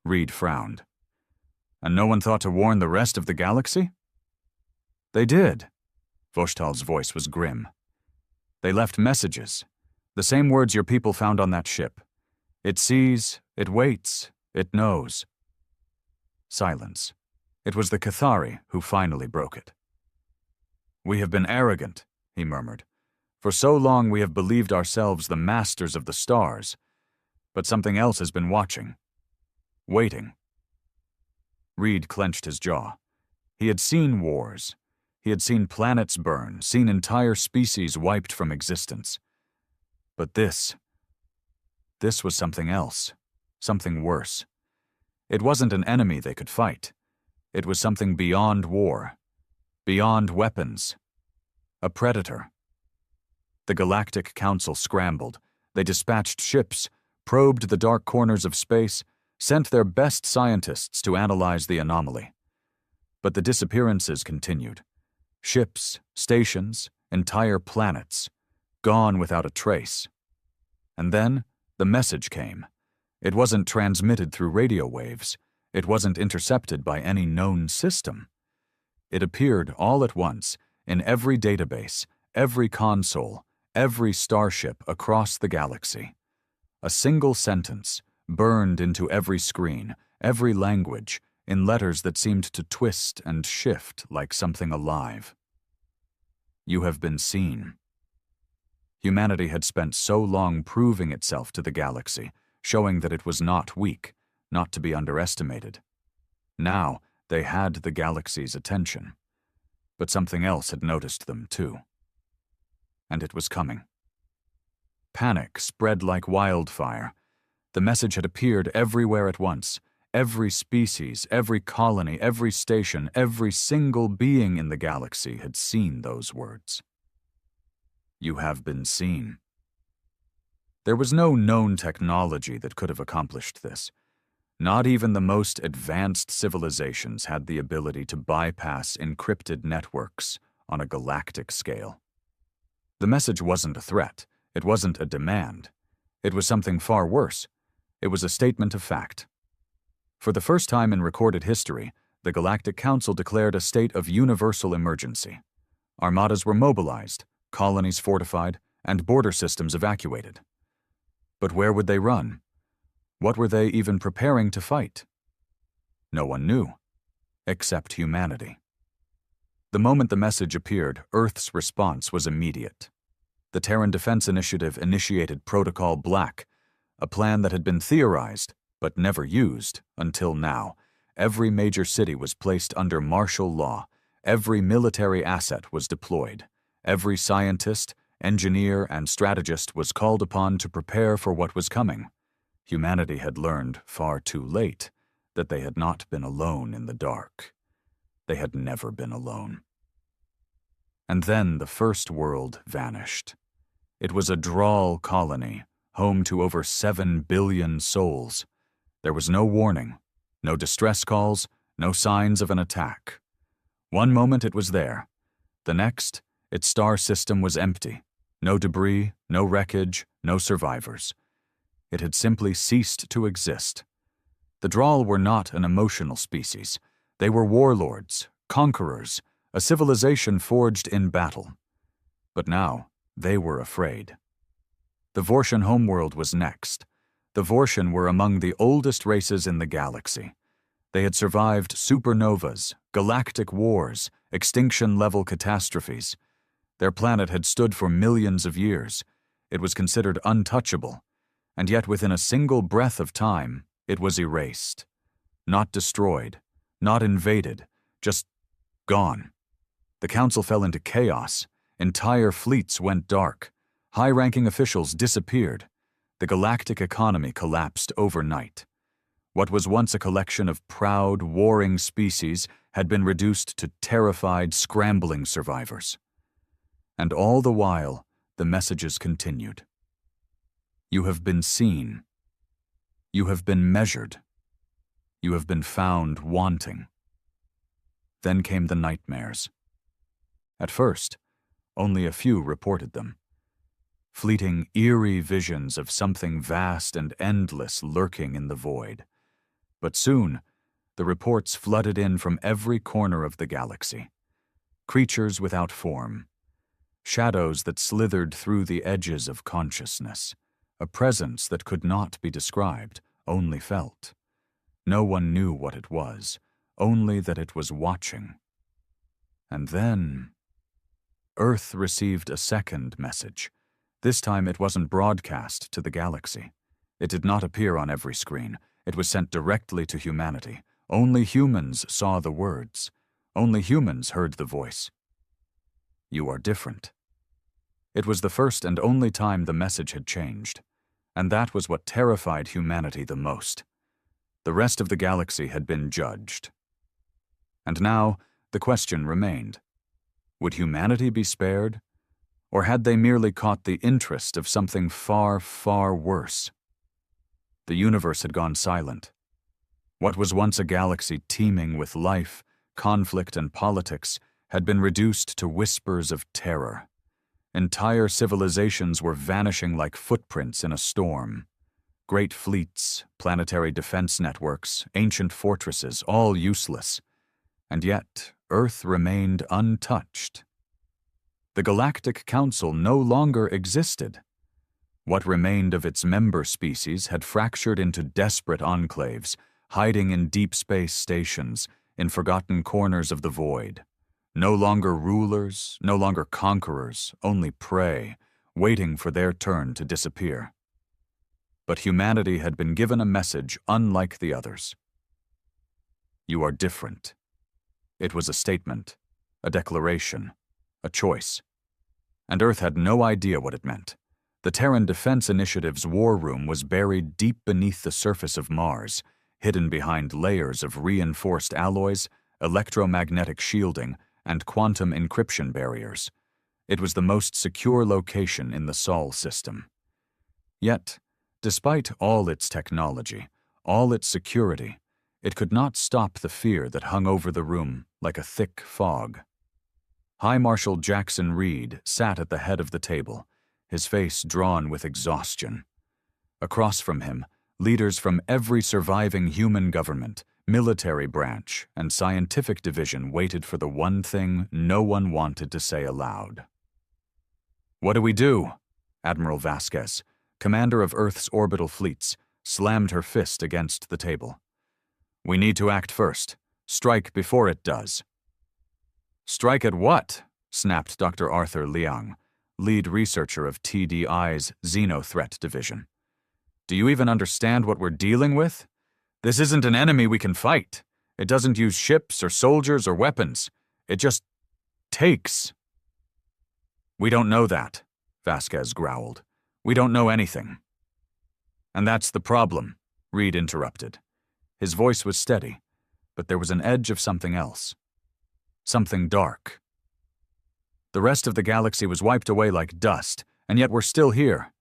Speaker 1: Reed frowned. And no one thought to warn the rest of the galaxy? They did. Voshtal's voice was grim. They left messages, the same words your people found on that ship. It sees, it waits, it knows. Silence. It was the Cathari who finally broke it. We have been arrogant, he murmured. For so long we have believed ourselves the masters of the stars, but something else has been watching, waiting. Reed clenched his jaw. He had seen wars. He had seen planets burn, seen entire species wiped from existence. But this was something else, something worse. It wasn't an enemy they could fight. It was something beyond war, beyond weapons. A predator. The Galactic Council scrambled. They dispatched ships, probed the dark corners of space, sent their best scientists to analyze the anomaly. But the disappearances continued. Ships, stations, entire planets, gone without a trace. And then the message came. It wasn't transmitted through radio waves. It wasn't intercepted by any known system. It appeared all at once in every database, every console, every starship across the galaxy. A single sentence, burned into every screen, every language, in letters that seemed to twist and shift like something alive. You have been seen. Humanity had spent so long proving itself to the galaxy, showing that it was not weak, not to be underestimated. Now, they had the galaxy's attention. But something else had noticed them, too. And it was coming. Panic spread like wildfire. The message had appeared everywhere at once. Every species, every colony, every station, every single being in the galaxy had seen those words. You have been seen. There was no known technology that could have accomplished this. Not even the most advanced civilizations had the ability to bypass encrypted networks on a galactic scale. The message wasn't a threat. It wasn't a demand. It was something far worse. It was a statement of fact. For the first time in recorded history, the Galactic Council declared a state of universal emergency. Armadas were mobilized, colonies fortified, and border systems evacuated. But where would they run? What were they even preparing to fight? No one knew, except humanity. The moment the message appeared, Earth's response was immediate. The Terran Defense Initiative initiated Protocol Black, a plan that had been theorized but never used until now. Every major city was placed under martial law. Every military asset was deployed. Every scientist, engineer and strategist was called upon to prepare for what was coming. Humanity had learned far too late that they had not been alone in the dark. They had never been alone. And then the first world vanished. It was a Drawl colony, home to over 7 billion souls. There was no warning, no distress calls, no signs of an attack. One moment it was there. The next, its star system was empty. No debris, no wreckage, no survivors. It had simply ceased to exist. The Drawl were not an emotional species. They were warlords, conquerors, a civilization forged in battle. But now, they were afraid. The Vortian homeworld was next. The Vortian were among the oldest races in the galaxy. They had survived supernovas, galactic wars, extinction-level catastrophes. Their planet had stood for millions of years. It was considered untouchable, and yet within a single breath of time, it was erased. Not destroyed, not invaded, just gone. The Council fell into chaos. Entire fleets went dark. High-ranking officials disappeared. The galactic economy collapsed overnight. What was once a collection of proud, warring species had been reduced to terrified, scrambling survivors. And all the while, the messages continued. You have been seen. You have been measured. You have been found wanting. Then came the nightmares. At first, only a few reported them. Fleeting, eerie visions of something vast and endless lurking in the void. But soon, the reports flooded in from every corner of the galaxy. Creatures without form. Shadows that slithered through the edges of consciousness. A presence that could not be described, only felt. No one knew what it was, only that it was watching. And then Earth received a second message. This time it wasn't broadcast to the galaxy. It did not appear on every screen. It was sent directly to humanity. Only humans saw the words. Only humans heard the voice. You are different. It was the first and only time the message had changed, and that was what terrified humanity the most. The rest of the galaxy had been judged. And now the question remained. Would humanity be spared? Or had they merely caught the interest of something far, far worse? The universe had gone silent. What was once a galaxy teeming with life, conflict, and politics had been reduced to whispers of terror. Entire civilizations were vanishing like footprints in a storm. Great fleets, planetary defense networks, ancient fortresses, all useless. And yet, Earth remained untouched. The Galactic Council no longer existed. What remained of its member species had fractured into desperate enclaves, hiding in deep space stations, in forgotten corners of the void. No longer rulers, no longer conquerors, only prey, waiting for their turn to disappear. But humanity had been given a message unlike the others. You are different. It was a statement, a declaration, a choice. And Earth had no idea what it meant. The Terran Defense Initiative's war room was buried deep beneath the surface of Mars, hidden behind layers of reinforced alloys, electromagnetic shielding, and quantum encryption barriers. It was the most secure location in the Sol system. Yet, despite all its technology, all its security, it could not stop the fear that hung over the room like a thick fog. High Marshal Jackson Reed sat at the head of the table, his face drawn with exhaustion. Across from him, leaders from every surviving human government, military branch, and scientific division waited for the one thing no one wanted to say aloud. What do we do? Admiral Vasquez, commander of Earth's orbital fleets, slammed her fist against the table. We need to act first. Strike before it does. Strike at what? Snapped Dr. Arthur Liang, lead researcher of TDI's Xenothreat Division. Do you even understand what we're dealing with? This isn't an enemy we can fight. It doesn't use ships or soldiers or weapons. It just takes. We don't know that, Vasquez growled. "We don't know anything." "And that's the problem," Reed interrupted. His voice was steady, but there was an edge of something else. Something dark. "The rest of the galaxy was wiped away like dust, and yet we're still here.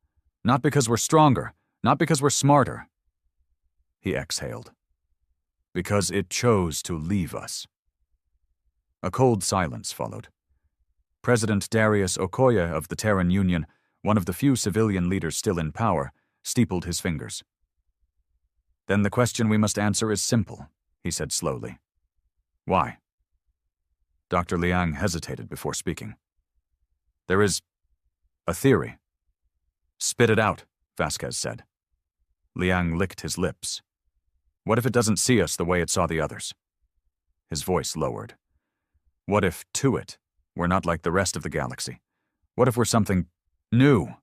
Speaker 1: Not because we're stronger, not because we're smarter." He exhaled. "Because it chose to leave us." A cold silence followed. President Darius Okoye of the Terran Union, one of the few civilian leaders still in power, steepled his fingers. "Then the question we must answer is simple," he said slowly. "Why?" Dr. Liang hesitated before speaking. "There is a theory." "Spit it out," Vasquez said. Liang licked his lips. "What if it doesn't see us the way it saw the others?" His voice lowered. "What if, to it, we're not like the rest of the galaxy? What if we're something new?"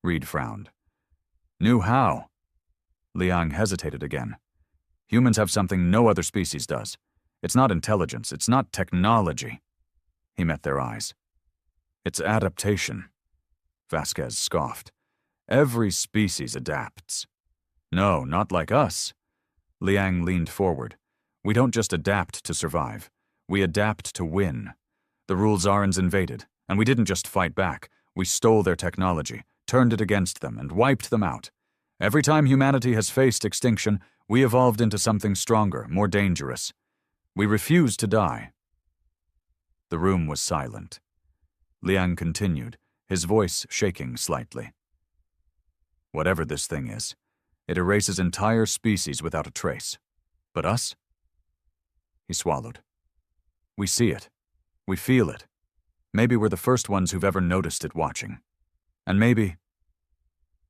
Speaker 1: Reed frowned. "New how?" Liang hesitated again. "Humans have something no other species does. It's not intelligence, it's not technology." He met their eyes. "It's adaptation," Vasquez scoffed. "Every species adapts." "No, not like us." Liang leaned forward. "We don't just adapt to survive. We adapt to win. The Rulzarans invaded, and we didn't just fight back. We stole their technology, turned it against them, and wiped them out. Every time humanity has faced extinction, we evolved into something stronger, more dangerous. We refused to die." The room was silent. Liang continued, his voice shaking slightly. "Whatever this thing is, it erases entire species without a trace. But us?" He swallowed. "We see it. We feel it. Maybe we're the first ones who've ever noticed it watching. And maybe—"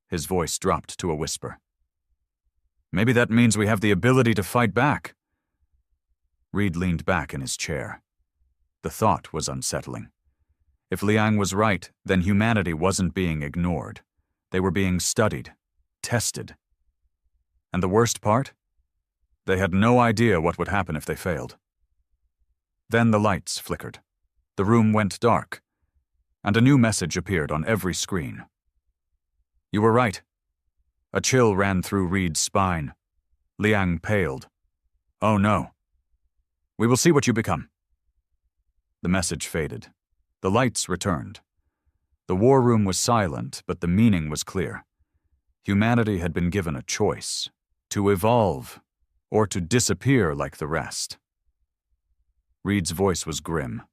Speaker 1: His voice dropped to a whisper. "Maybe that means we have the ability to fight back." Reed leaned back in his chair. The thought was unsettling. If Liang was right, then humanity wasn't being ignored. They were being studied, tested. And the worst part? They had no idea what would happen if they failed. Then the lights flickered. The room went dark, and a new message appeared on every screen. "You were right." A chill ran through Reed's spine. Liang paled. "Oh no. We will see what you become." The message faded. The lights returned. The war room was silent, but the meaning was clear. Humanity had been given a choice: to evolve or to disappear like the rest. Reed's voice was grim.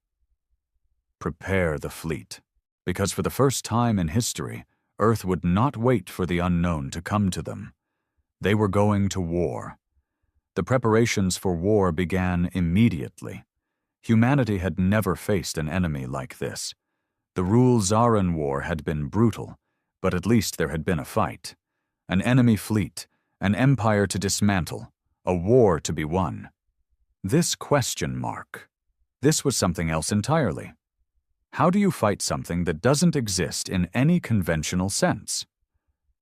Speaker 1: "Prepare the fleet, because for the first time in history, Earth would not wait for the unknown to come to them. They were going to war. The preparations for war began immediately. Humanity had never faced an enemy like this. The Rulzaran War had been brutal, but at least there had been a fight. An enemy fleet, an empire to dismantle, a war to be won. This question mark. This was something else entirely. How do you fight something that doesn't exist in any conventional sense?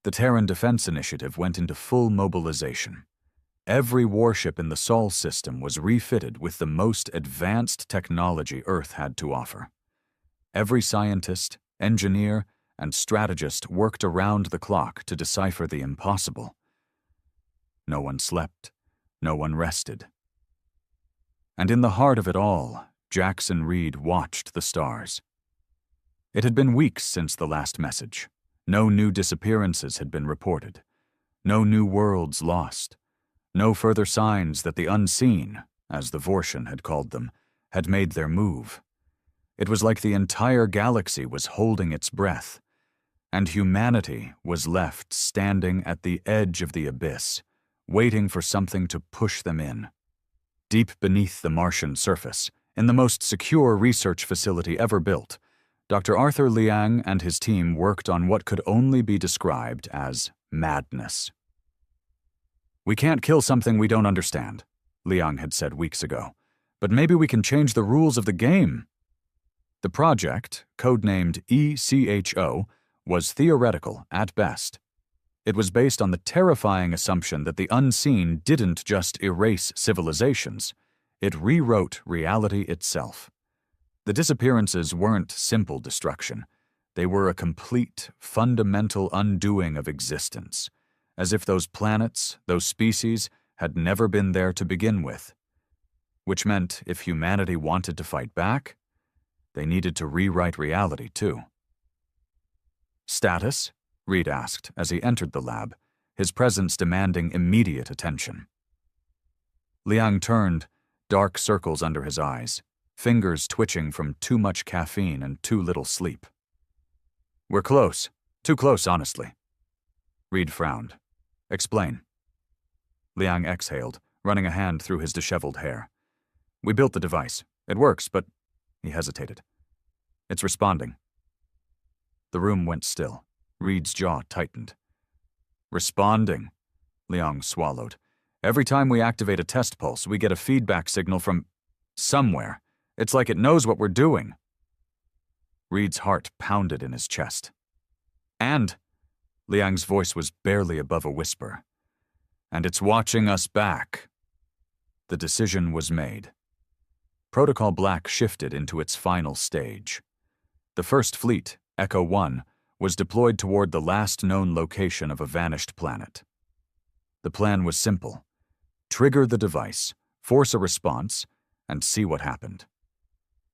Speaker 1: The Terran Defense Initiative went into full mobilization. Every warship in the Sol system was refitted with the most advanced technology Earth had to offer. Every scientist, engineer, and strategist worked around the clock to decipher the impossible. No one slept. No one rested. And in the heart of it all, Jackson Reed watched the stars. It had been weeks since the last message. No new disappearances had been reported. No new worlds lost. No further signs that the unseen, as the Vortian had called them, had made their move. It was like the entire galaxy was holding its breath, and humanity was left standing at the edge of the abyss, waiting for something to push them in. Deep beneath the Martian surface, in the most secure research facility ever built, Dr. Arthur Liang and his team worked on what could only be described as madness. "We can't kill something we don't understand," Liang had said weeks ago, "but maybe we can change the rules of the game." The project, codenamed ECHO, was theoretical at best. It was based on the terrifying assumption that the unseen didn't just erase civilizations, it rewrote reality itself. The disappearances weren't simple destruction. They were a complete, fundamental undoing of existence, as if those planets, those species, had never been there to begin with. Which meant if humanity wanted to fight back, they needed to rewrite reality too. "Status?" Reed asked as he entered the lab, his presence demanding immediate attention. Liang turned, dark circles under his eyes, fingers twitching from too much caffeine and too little sleep. "We're close. Too close, honestly." Reed frowned. "Explain." Liang exhaled, running a hand through his disheveled hair. "We built the device. It works, but—" He hesitated. "It's responding." The room went still. Reed's jaw tightened. "Responding," Liang swallowed. "Every time we activate a test pulse, we get a feedback signal from somewhere. It's like it knows what we're doing." Reed's heart pounded in his chest. "And," Liang's voice was barely above a whisper, "and it's watching us back." The decision was made. Protocol Black shifted into its final stage. The first fleet, Echo 1, was deployed toward the last known location of a vanished planet. The plan was simple: trigger the device, force a response, and see what happened.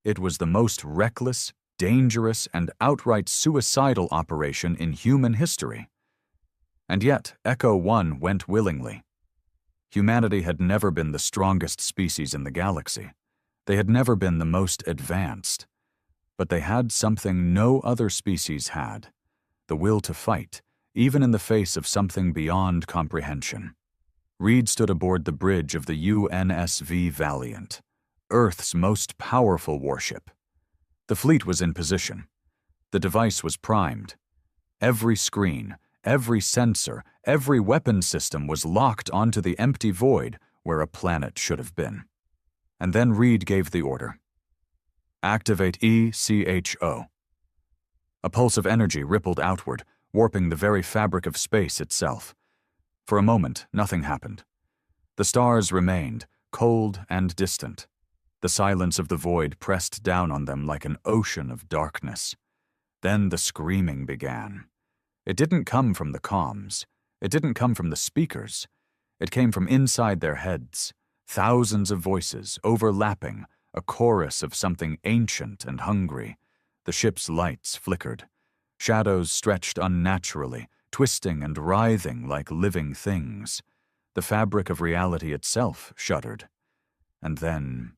Speaker 1: It was the most reckless, dangerous, and outright suicidal operation in human history. And yet, Echo 1 went willingly. Humanity had never been the strongest species in the galaxy. They had never been the most advanced. But they had something no other species had: the will to fight, even in the face of something beyond comprehension. Reed stood aboard the bridge of the UNSV Valiant, Earth's most powerful warship. The fleet was in position. The device was primed. Every screen, every sensor, every weapon system was locked onto the empty void where a planet should have been. And then Reed gave the order. "Activate ECHO." A pulse of energy rippled outward, warping the very fabric of space itself. For a moment, nothing happened. The stars remained, cold and distant. The silence of the void pressed down on them like an ocean of darkness. Then the screaming began. It didn't come from the comms. It didn't come from the speakers. It came from inside their heads. Thousands of voices, overlapping, a chorus of something ancient and hungry. The ship's lights flickered. Shadows stretched unnaturally, twisting and writhing like living things. The fabric of reality itself shuddered. And then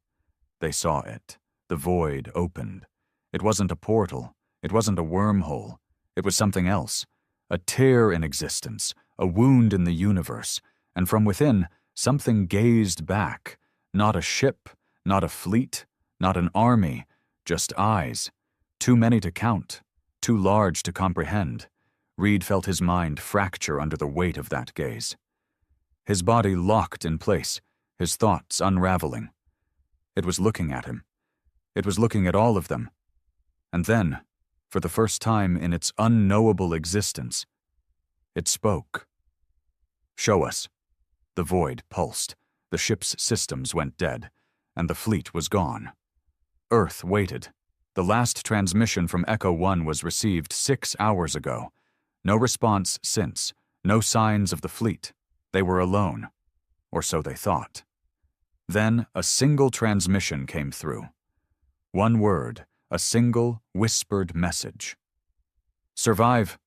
Speaker 1: they saw it. The void opened. It wasn't a portal. It wasn't a wormhole. It was something else. A tear in existence, a wound in the universe, and from within, something gazed back. Not a ship, not a fleet, not an army, just eyes. Too many to count, too large to comprehend. Reed felt his mind fracture under the weight of that gaze. His body locked in place, his thoughts unraveling. It was looking at him. It was looking at all of them. And then, for the first time in its unknowable existence, it spoke. "Show us." The void pulsed. The ship's systems went dead, and the fleet was gone. Earth waited. The last transmission from Echo 1 was received 6 hours ago. No response since, no signs of the fleet. They were alone, or so they thought. Then a single transmission came through. One word, a single whispered message. "Survive."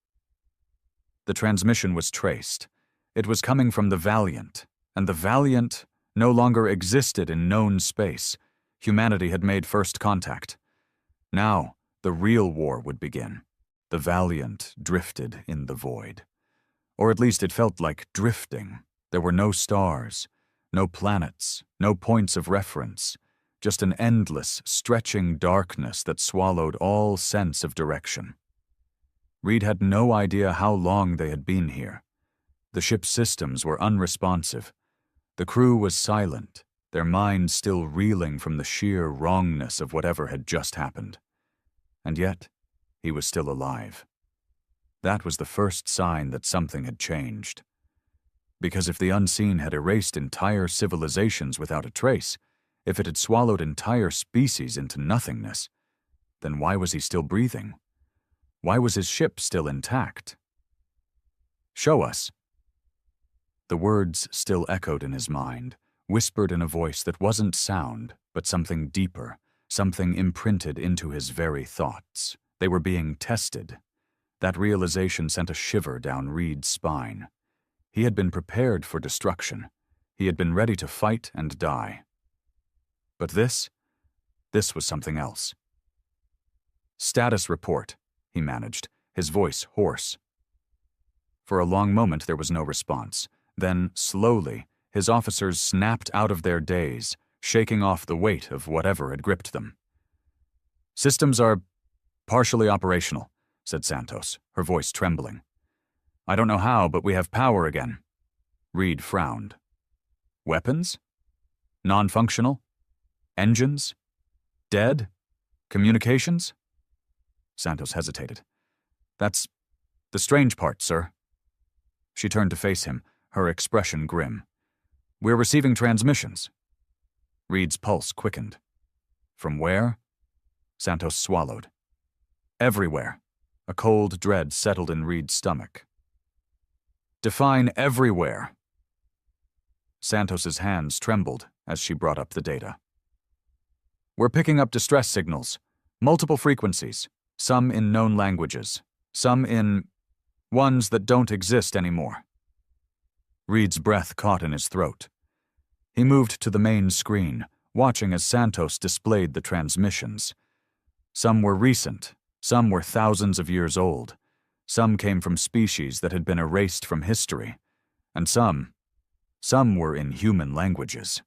Speaker 1: The transmission was traced. It was coming from the Valiant, and the Valiant no longer existed in known space. Humanity had made first contact. Now, the real war would begin. The Valiant drifted in the void. Or at least it felt like drifting. There were no stars, no planets, no points of reference, just an endless, stretching darkness that swallowed all sense of direction. Reed had no idea how long they had been here. The ship's systems were unresponsive. The crew was silent, their minds still reeling from the sheer wrongness of whatever had just happened. And yet, he was still alive. That was the first sign that something had changed. Because if the unseen had erased entire civilizations without a trace, if it had swallowed entire species into nothingness, then why was he still breathing? Why was his ship still intact? Show us. The words still echoed in his mind, whispered in a voice that wasn't sound, but something deeper, something imprinted into his very thoughts. They were being tested. That realization sent a shiver down Reed's spine. He had been prepared for destruction. He had been ready to fight and die. But this was something else. Status report, he managed, his voice hoarse. For a long moment there was no response. Then, slowly, his officers snapped out of their daze, shaking off the weight of whatever had gripped them. "Systems are partially operational," said Santos, her voice trembling. "I don't know how, but we have power again." Reed frowned. "Weapons? Non-functional? Engines? Dead? Communications?" Santos hesitated. "That's the strange part, sir." She turned to face him, her expression grim. "We're receiving transmissions." Reed's pulse quickened. "From where?" Santos swallowed. "Everywhere." A cold dread settled in Reed's stomach. "Define everywhere." Santos's hands trembled as she brought up the data. "We're picking up distress signals, multiple frequencies, some in known languages, some in ones that don't exist anymore." Reed's breath caught in his throat. He moved to the main screen, watching as Santos displayed the transmissions. Some were recent, some were thousands of years old, some came from species that had been erased from history, and some were in human languages.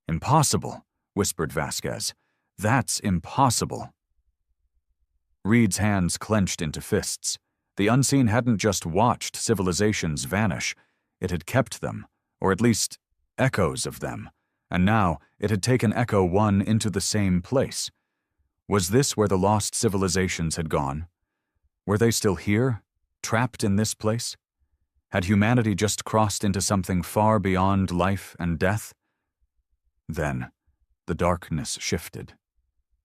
Speaker 1: "Impossible," whispered Vasquez. "That's impossible." Reed's hands clenched into fists. The unseen hadn't just watched civilizations vanish, it had kept them, or at least echoes of them, and now it had taken Echo One into the same place. Was this where the lost civilizations had gone? Were they still here, trapped in this place? Had humanity just crossed into something far beyond life and death? Then, the darkness shifted.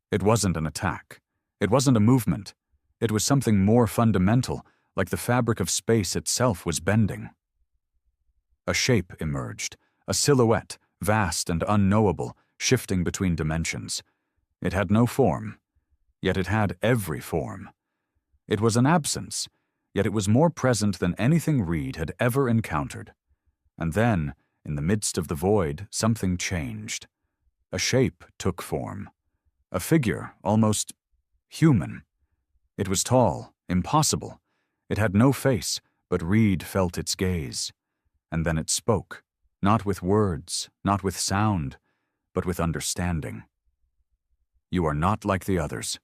Speaker 1: It wasn't an attack. It wasn't a movement. It was something more fundamental, like the fabric of space itself was bending. A shape emerged, a silhouette, vast and unknowable, shifting between dimensions. It had no form, yet it had every form. It was an absence, yet it was more present than anything Reed had ever encountered. And then, in the midst of the void, something changed. A shape took form. A figure, almost human. It was tall, impossible. It had no face, but Reed felt its gaze. And then it spoke, not with words, not with sound, but with understanding. "You are not like the others."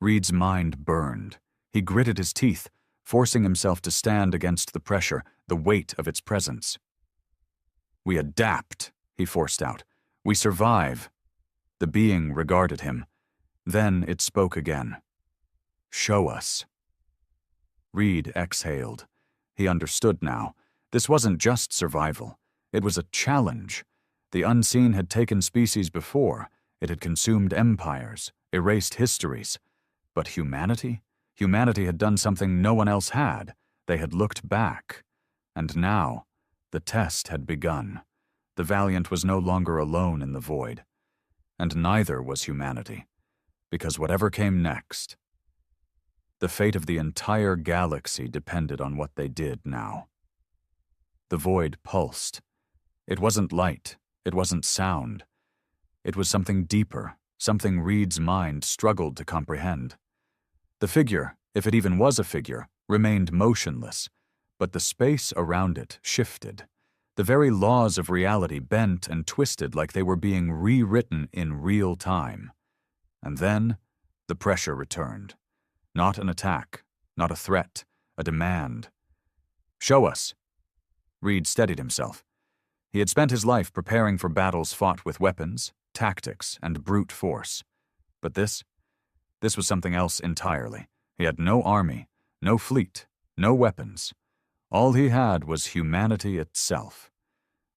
Speaker 1: Reed's mind burned. He gritted his teeth, forcing himself to stand against the pressure, the weight of its presence. "We adapt," he forced out. "We survive." The being regarded him. Then it spoke again. "Show us." Reed exhaled. He understood now. This wasn't just survival. It was a challenge. The unseen had taken species before. It had consumed empires, erased histories. But humanity? Humanity had done something no one else had. They had looked back. And now, the test had begun. The Valiant was no longer alone in the void. And neither was humanity. Because whatever came next, the fate of the entire galaxy depended on what they did now. The void pulsed. It wasn't light. It wasn't sound. It was something deeper, something Reed's mind struggled to comprehend. The figure, if it even was a figure, remained motionless, but the space around it shifted. The very laws of reality bent and twisted like they were being rewritten in real time. And then, the pressure returned. Not an attack, not a threat, a demand. "Show us." Reed steadied himself. He had spent his life preparing for battles fought with weapons, tactics, and brute force. But this was something else entirely. He had no army, no fleet, no weapons. All he had was humanity itself.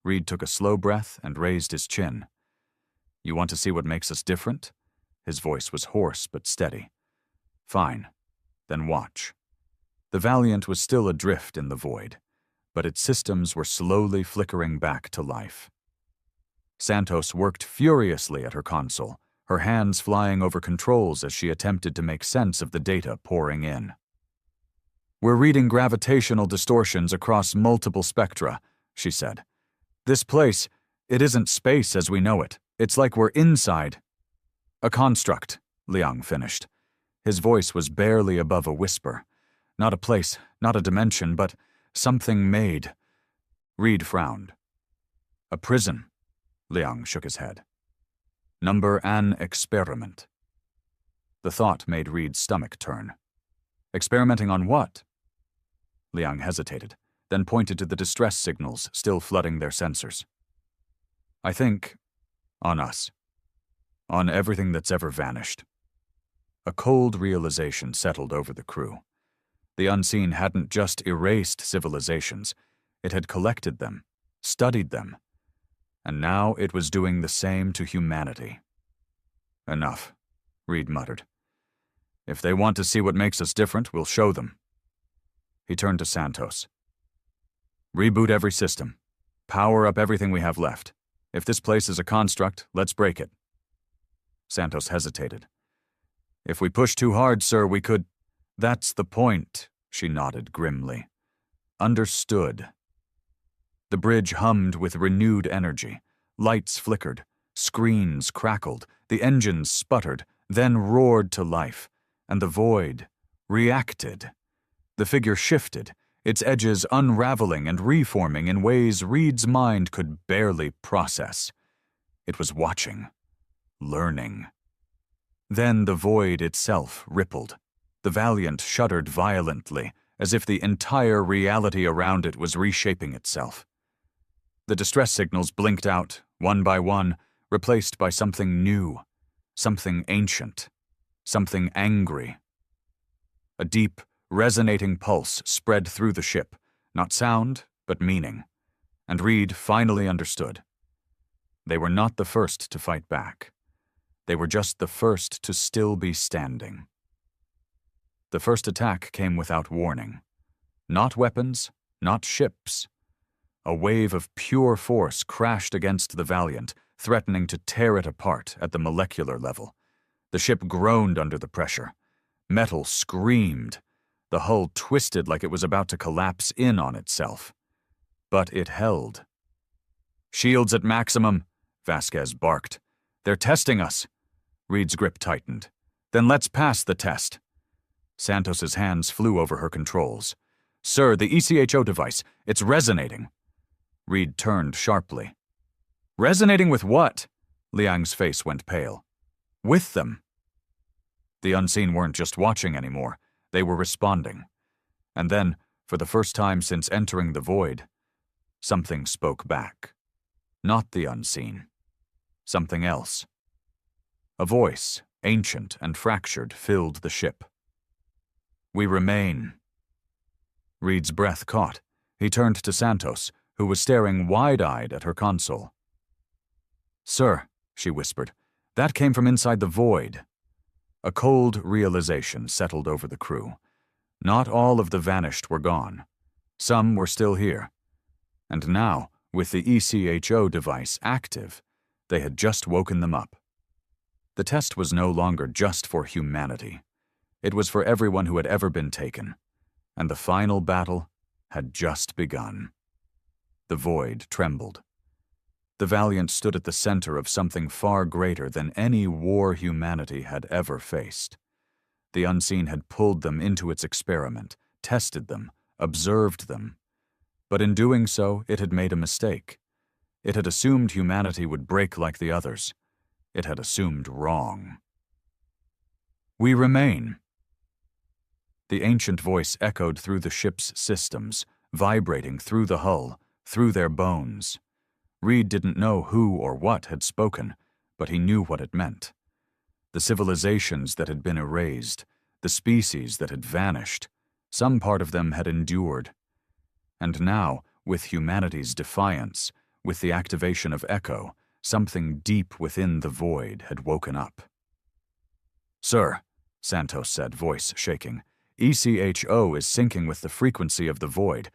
Speaker 1: Reed took a slow breath and raised his chin. "You want to see what makes us different?" His voice was hoarse but steady. "Fine. then watch. The Valiant was still adrift in the void, but its systems were slowly flickering back to life. Santos worked furiously at her console, her hands flying over controls as she attempted to make sense of the data pouring in. "We're reading gravitational distortions across multiple spectra," she said. "This place, it isn't space as we know it. It's like we're inside." "A construct," Liang finished. His voice was barely above a whisper. "Not a place, not a dimension, but something made." Reed frowned. "A prison," Liang shook his head. "Number an experiment." The thought made Reed's stomach turn. "Experimenting on what?" Liang hesitated, then pointed to the distress signals still flooding their sensors. "I think on us. On everything that's ever vanished." A cold realization settled over the crew. The unseen hadn't just erased civilizations, it had collected them, studied them, and now it was doing the same to humanity. "Enough," Reed muttered. "If they want to see what makes us different, we'll show them." He turned to Santos. "Reboot every system. Power up everything we have left. If this place is a construct, let's break it." Santos hesitated. "If we push too hard, sir, we could—" "That's the point," she nodded grimly. "Understood." The bridge hummed with renewed energy. Lights flickered, screens crackled, the engines sputtered, then roared to life, and the void reacted. The figure shifted, its edges unraveling and reforming in ways Reed's mind could barely process. It was watching, learning. Then the void itself rippled. The Valiant shuddered violently, as if the entire reality around it was reshaping itself. The distress signals blinked out, one by one, replaced by something new, something ancient, something angry. A deep, resonating pulse spread through the ship, not sound, but meaning, and Reed finally understood. They were not the first to fight back. They were just the first to still be standing. The first attack came without warning. Not weapons, not ships. A wave of pure force crashed against the Valiant, threatening to tear it apart at the molecular level. The ship groaned under the pressure. Metal screamed. The hull twisted like it was about to collapse in on itself. But it held. "Shields at maximum," Vasquez barked. "They're testing us." Reed's grip tightened. "Then let's pass the test." Santos's hands flew over her controls. "Sir, the ECHO device, it's resonating." Reed turned sharply. "Resonating with what?" Liang's face went pale. "With them." The unseen weren't just watching anymore. They were responding. And then, for the first time since entering the void, something spoke back. Not the unseen. Something else. A voice, ancient and fractured, filled the ship. "We remain." Reed's breath caught. He turned to Santos, who was staring wide-eyed at her console. "Sir," she whispered, "that came from inside the void." A cold realization settled over the crew. Not all of the vanished were gone. Some were still here. And now, with the ECHO device active, they had just woken them up. The test was no longer just for humanity. It was for everyone who had ever been taken. And the final battle had just begun. The void trembled. The Valiant stood at the center of something far greater than any war humanity had ever faced. The unseen had pulled them into its experiment, tested them, observed them. But in doing so, it had made a mistake. It had assumed humanity would break like the others. It had assumed wrong. "We remain." The ancient voice echoed through the ship's systems, vibrating through the hull, through their bones. Reed didn't know who or what had spoken, but he knew what it meant. The civilizations that had been erased, the species that had vanished, some part of them had endured. And now, with humanity's defiance, with the activation of Echo, something deep within the void had woken up. "Sir," Santos said, voice shaking, ECHO is syncing with the frequency of the void.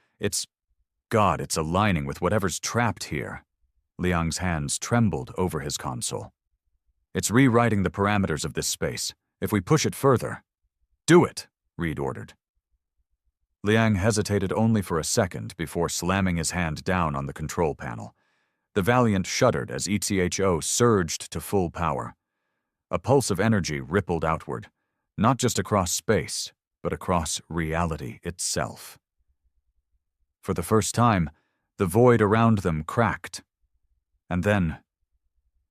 Speaker 1: God, it's aligning with whatever's trapped here. Liang's hands trembled over his console. It's rewriting the parameters of this space. If we push it further... Do it, Reed ordered. Liang hesitated only for a second before slamming his hand down on the control panel. The Valiant shuddered as ECHO surged to full power. A pulse of energy rippled outward, not just across space, but across reality itself. For the first time, the void around them cracked. And then,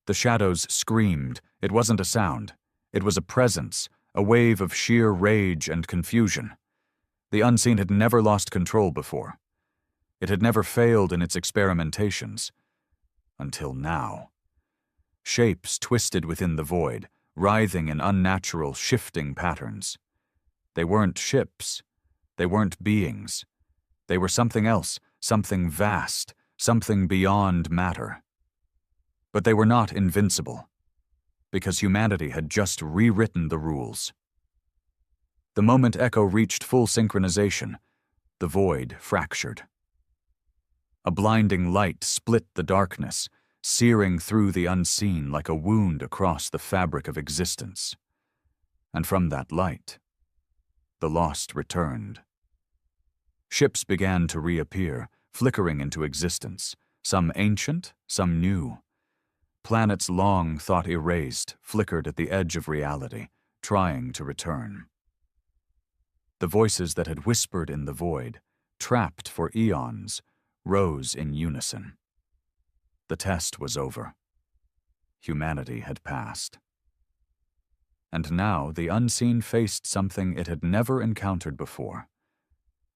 Speaker 1: the shadows screamed. It wasn't a sound. It was a presence, a wave of sheer rage and confusion. The unseen had never lost control before. It had never failed in its experimentations. Until now. Shapes twisted within the void, writhing in unnatural, shifting patterns. They weren't ships. They weren't beings. They were something else, something vast, something beyond matter. But they were not invincible, because humanity had just rewritten the rules. The moment Echo reached full synchronization, the void fractured. A blinding light split the darkness, searing through the unseen like a wound across the fabric of existence. And from that light, the lost returned. Ships began to reappear, flickering into existence, some ancient, some new. Planets long thought erased flickered at the edge of reality, trying to return. The voices that had whispered in the void, trapped for eons, rose in unison. The test was over. Humanity had passed. And now the unseen faced something it had never encountered before.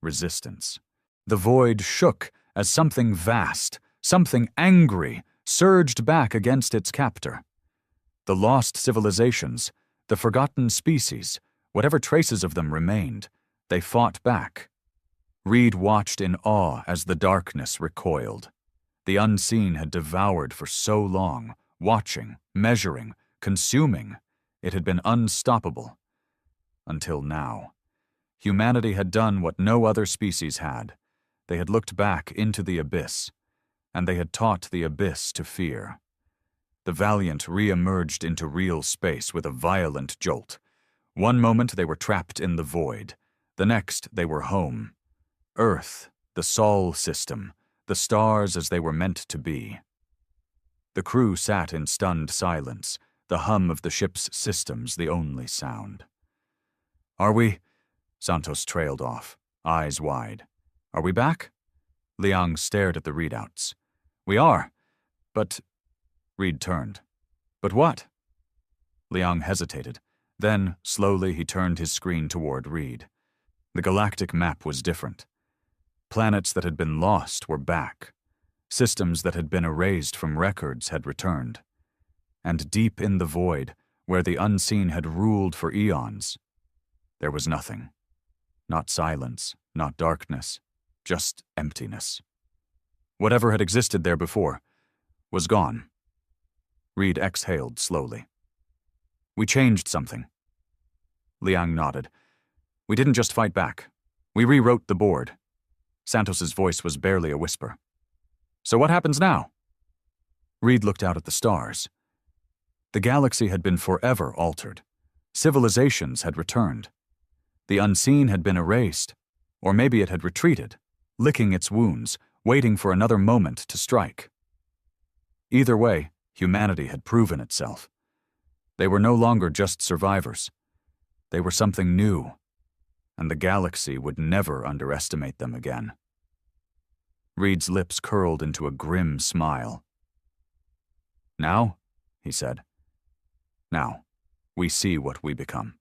Speaker 1: Resistance. The void shook as something vast, something angry, surged back against its captor. The lost civilizations, the forgotten species, whatever traces of them remained, they fought back. Reed watched in awe as the darkness recoiled. The unseen had devoured for so long, watching, measuring, consuming. It had been unstoppable. Until now. Humanity had done what no other species had. They had looked back into the abyss, and they had taught the abyss to fear. The Valiant re-emerged into real space with a violent jolt. One moment they were trapped in the void. The next they were home. Earth, the Sol system, the stars as they were meant to be. The crew sat in stunned silence, the hum of the ship's systems the only sound. "Are we?" Santos trailed off, eyes wide. "Are we back?" Liang stared at the readouts. "We are. But..." Reed turned. "But what?" Liang hesitated. Then, slowly, he turned his screen toward Reed. The galactic map was different. Planets that had been lost were back. Systems that had been erased from records had returned. And deep in the void, where the unseen had ruled for eons, there was nothing. Not silence, not darkness, just emptiness. Whatever had existed there before was gone. Reed exhaled slowly. "We changed something." Liang nodded. "We didn't just fight back. We rewrote the board." Santos's voice was barely a whisper. "So what happens now?" Reed looked out at the stars. The galaxy had been forever altered. Civilizations had returned. The unseen had been erased, or maybe it had retreated, licking its wounds, waiting for another moment to strike. Either way, humanity had proven itself. They were no longer just survivors. They were something new, and the galaxy would never underestimate them again. Reed's lips curled into a grim smile. "Now," he said, "now, we see what we become."